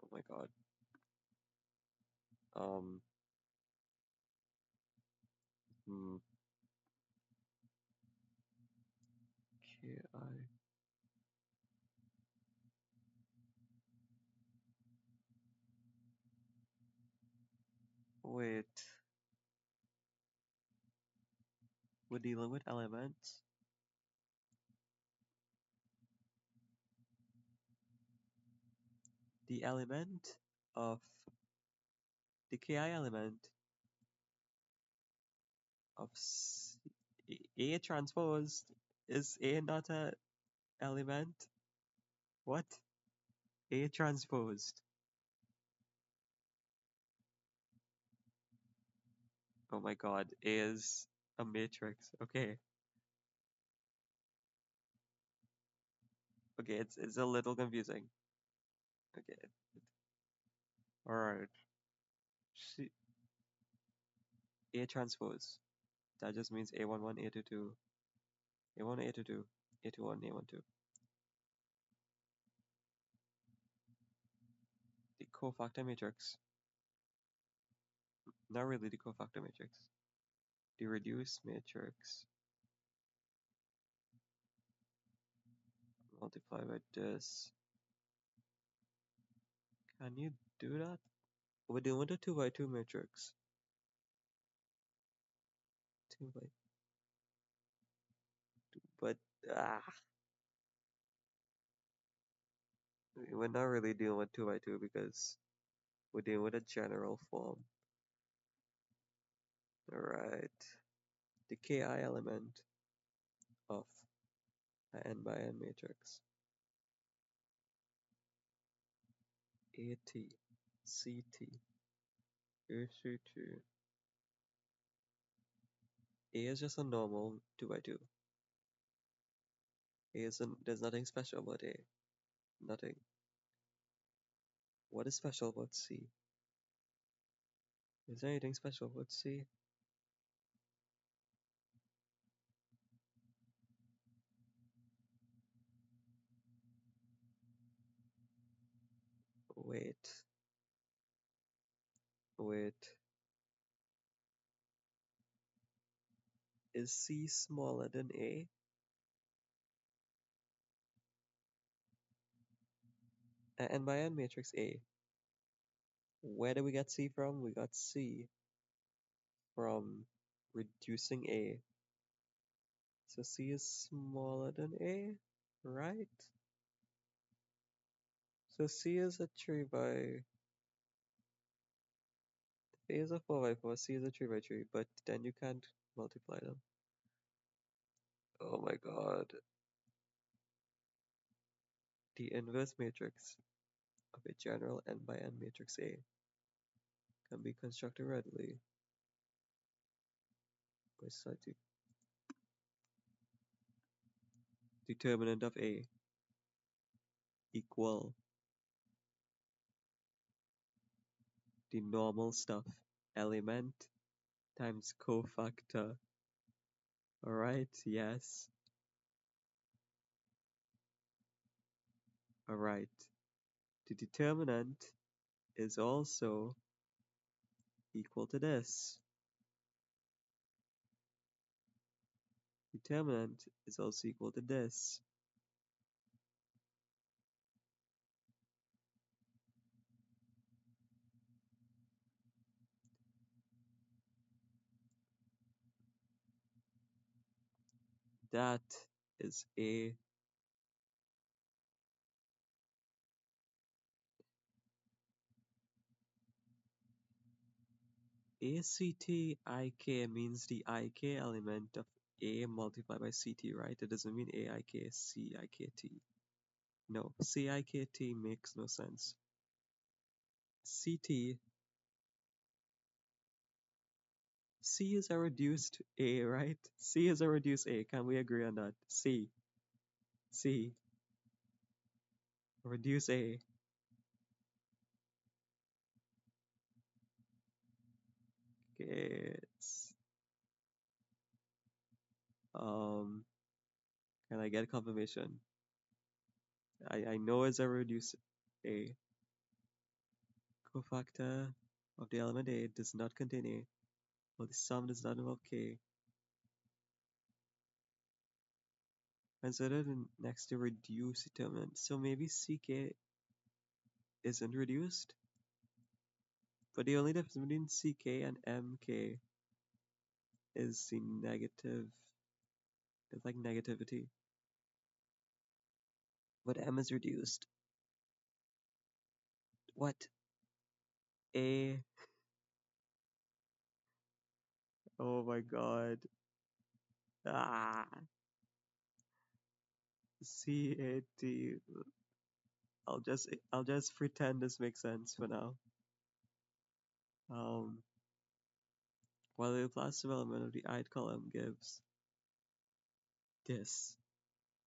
Oh my god. Um. Hmm, KI. Wait. We're dealing with elements. The element of the KI element of A transpose is A not a element? What? A transposed. Oh my god, A is a matrix. Okay. Okay, it's a little confusing. Okay. Alright. A transpose. That just means A11, A22, A1, A22, A21, A12. The cofactor matrix. Not really the cofactor matrix. The reduced matrix multiplied by this. Can you do that? We're doing the 2 by 2 matrix. 2 by 2, but we're not really dealing with 2 by 2 because we're dealing with a general form. Alright. The Ki element of an n by n matrix. AT, CT, AC2. A is just a normal 2 by 2. A isn't, there's nothing special about A. Nothing. What is special about C? Is there anything special about C? Wait. Wait. Is C smaller than A? N by n matrix A. Where do we get C from? We got C from reducing A. So C is smaller than A, right? So C is a 3 by... A is a 4 by 4, C is a 3 by 3, but then you can't multiply them. Oh my god. The inverse matrix of a general n by n matrix A can be constructed readily by citing determinant of A equal the normal stuff element times cofactor. Alright, yes. Alright. The determinant is also equal to this. Determinant is also equal to this. That is A ACTIK means the IK element of A multiplied by CT, right? It doesn't mean AIK, CIKT. No, CIKT makes no sense. CT, C is a reduced A, right? C is a reduced A. Can we agree on that? C, reduce A. Okay, um, can I get confirmation? I know it's a reduced A. Cofactor of the element A does not contain A, while the sum does not involve K. Considered next to reduced determinant. So maybe CK isn't reduced, but the only difference between CK and MK is the negative. It's like negativity. But M is reduced. What? A. Oh my god. Ah. CAT. I'll just pretend this makes sense for now. Um, while the Laplace development of the ith column gives this,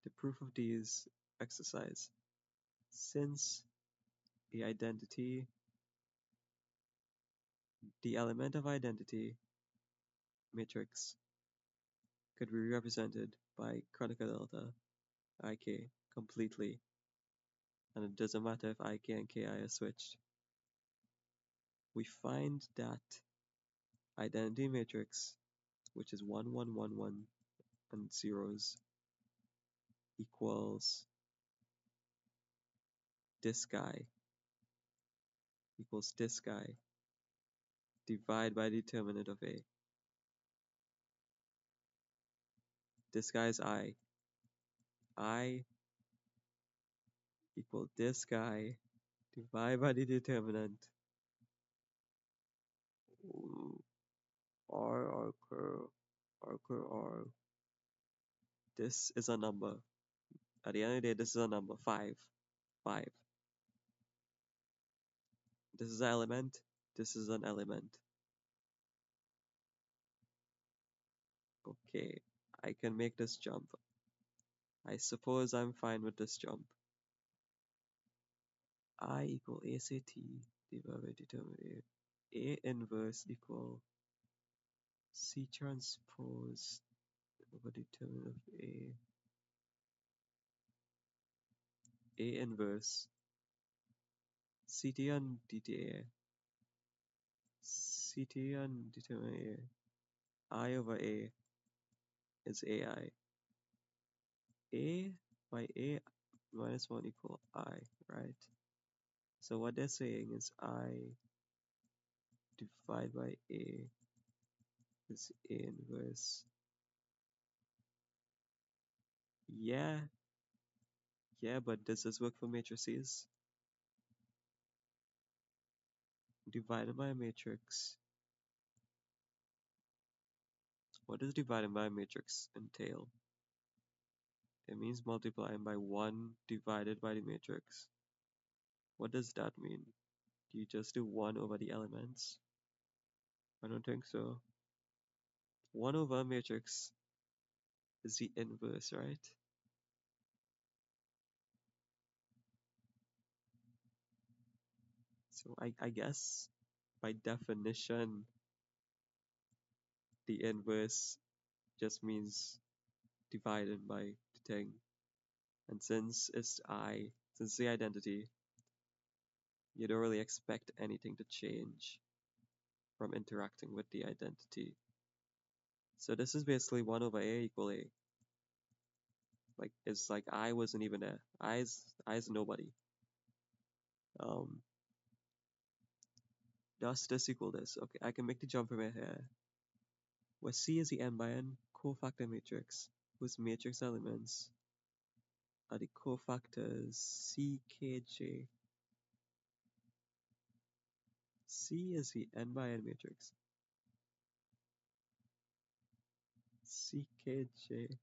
the proof of these exercise. Since the identity, the element of identity matrix could be represented by Kronecker delta Ik completely, and it doesn't matter if Ik and Ki are switched. We find that identity matrix, which is 1, 1, 1, 1, and zeros, equals this guy, divide by the determinant of A. This guy is I. I equal this guy, divide by the determinant. R, R. This is a number. At the end of the day, this is a number. 5. 5. This is an element. This is an element. Okay, I can make this jump. I suppose I'm fine with this jump. I equal ACT divided by determinant A inverse equal C transpose over determinant of A inverse CT on DTA, CT on determinant A, I over A is AI. A by A minus 1 equal I, right? So what they're saying is I divided by A is A inverse. Yeah, but does this work for matrices? Divided by a matrix. What does dividing by a matrix entail? It means multiplying by 1 divided by the matrix. What does that mean? Do you just do 1 over the elements? I don't think so. 1 over a matrix is the inverse, right? So I guess by definition, the inverse just means divided by the thing. And since since the identity, you don't really expect anything to change from interacting with the identity. So this is basically 1 over A equal A. Like, it's like I wasn't even there. I's nobody. Does this equal this? Okay, I can make the jump from here. Where C is the n by n cofactor matrix, whose matrix elements are the cofactors CKJ. C is the n by n matrix. CKJ.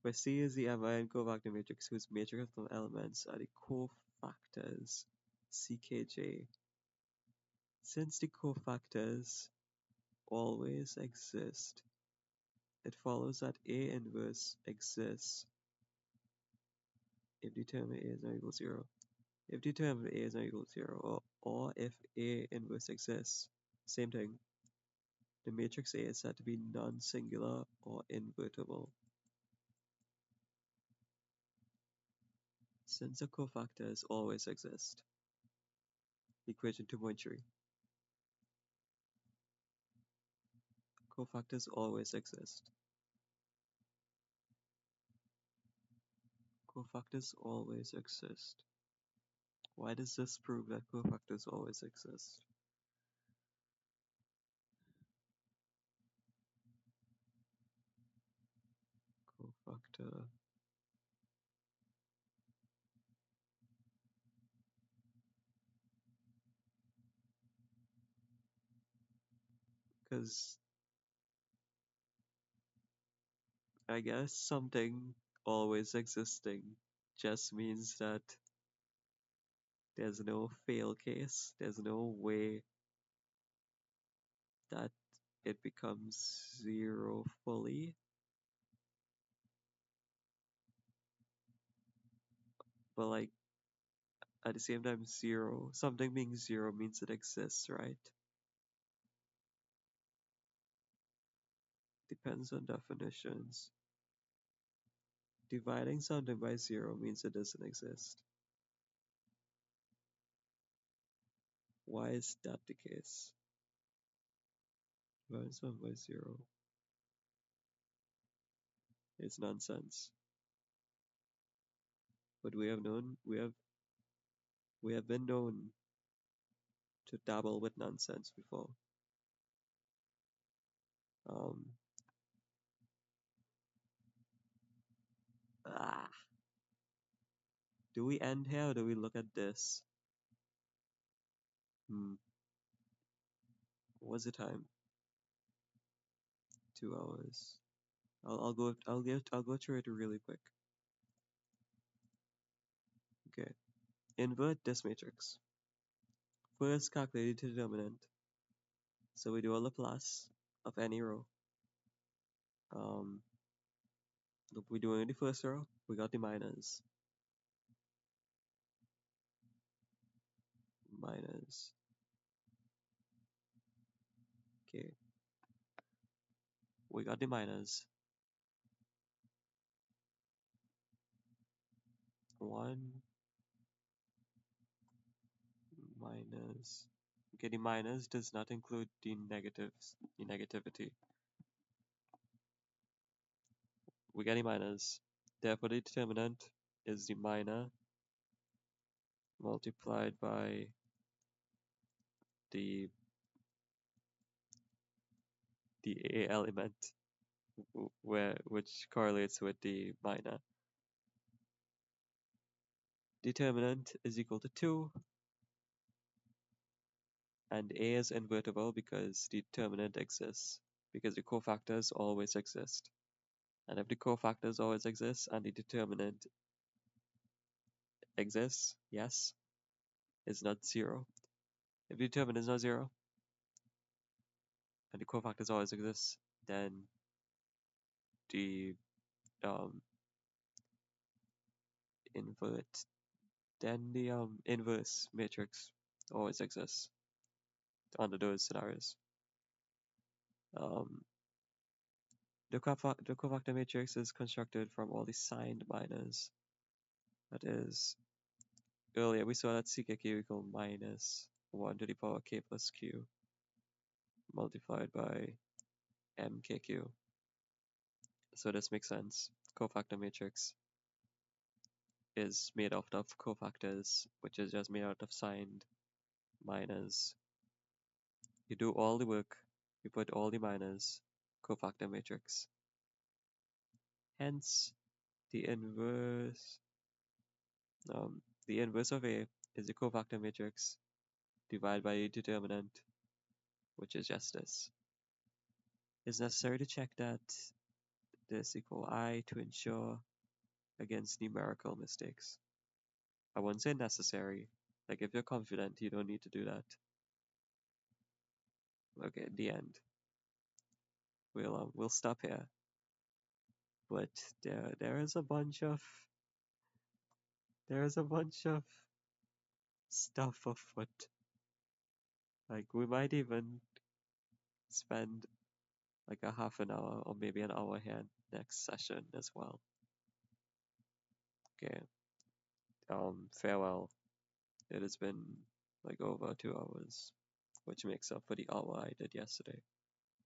Where C is the MIN cofactor matrix whose matrix of elements are the cofactors CKJ. Since the cofactors always exist, it follows that A inverse exists if determinant A is not equal to 0. If determinant A is not equal to 0, or if A inverse exists, same thing, the matrix A is said to be non-singular or invertible. Since the cofactors always exist. Equation 2.3. Cofactors always exist. Cofactors always exist. Why does this prove that cofactors always exist? Cofactor. Because I guess something always existing just means that there's no fail case. There's no way that it becomes 0 fully. But like at the same time, 0, something being 0 means it exists, right? Depends on definitions. Dividing something by 0 means it doesn't exist. Why is that the case? Dividing something by 0 is nonsense. But we have been known to dabble with nonsense before. Um, ah, do we end here or do we look at this? What's the time? 2 hours. I'll go through it really quick. Okay. Invert this matrix. First, calculate the determinant. So we do a Laplace of any row. We do it in the first row. We got the minus. Okay. We got the minus. 1 minus. Okay, the minus does not include the negatives, the negativity. We get the minus. Therefore, the determinant is the minor multiplied by the A element, which correlates with the minor. Determinant is equal to 2, and A is invertible because the determinant exists, because the cofactors always exist. And if the cofactors always exist and the determinant exists, yes, it's not 0. If the determinant is not 0 and the cofactors always exist, then the inverse matrix always exists under those scenarios. The cofactor matrix is constructed from all the signed minors. That is, earlier we saw that ckq equal minus 1 to the power k plus q multiplied by mkq. So this makes sense. Cofactor matrix is made out of cofactors, which is just made out of signed minors. You do all the work, you put all the minors, cofactor matrix. Hence, the inverse of A is the cofactor matrix divided by the determinant which is just this. It's necessary to check that this equal I to ensure against numerical mistakes. I wouldn't say necessary. Like if you're confident, you don't need to do that. Okay, the end. We'll stop here. But there is a bunch of stuff afoot. Like we might even spend like a half an hour or maybe an hour here next session as well. Okay. Farewell. It has been like over 2 hours, which makes up for the hour I did yesterday.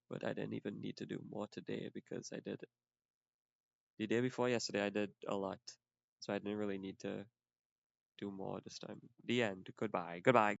But I didn't even need to do more today because I did the day before yesterday I did a lot. So I didn't really need to do more this time. The end. Goodbye. Goodbye.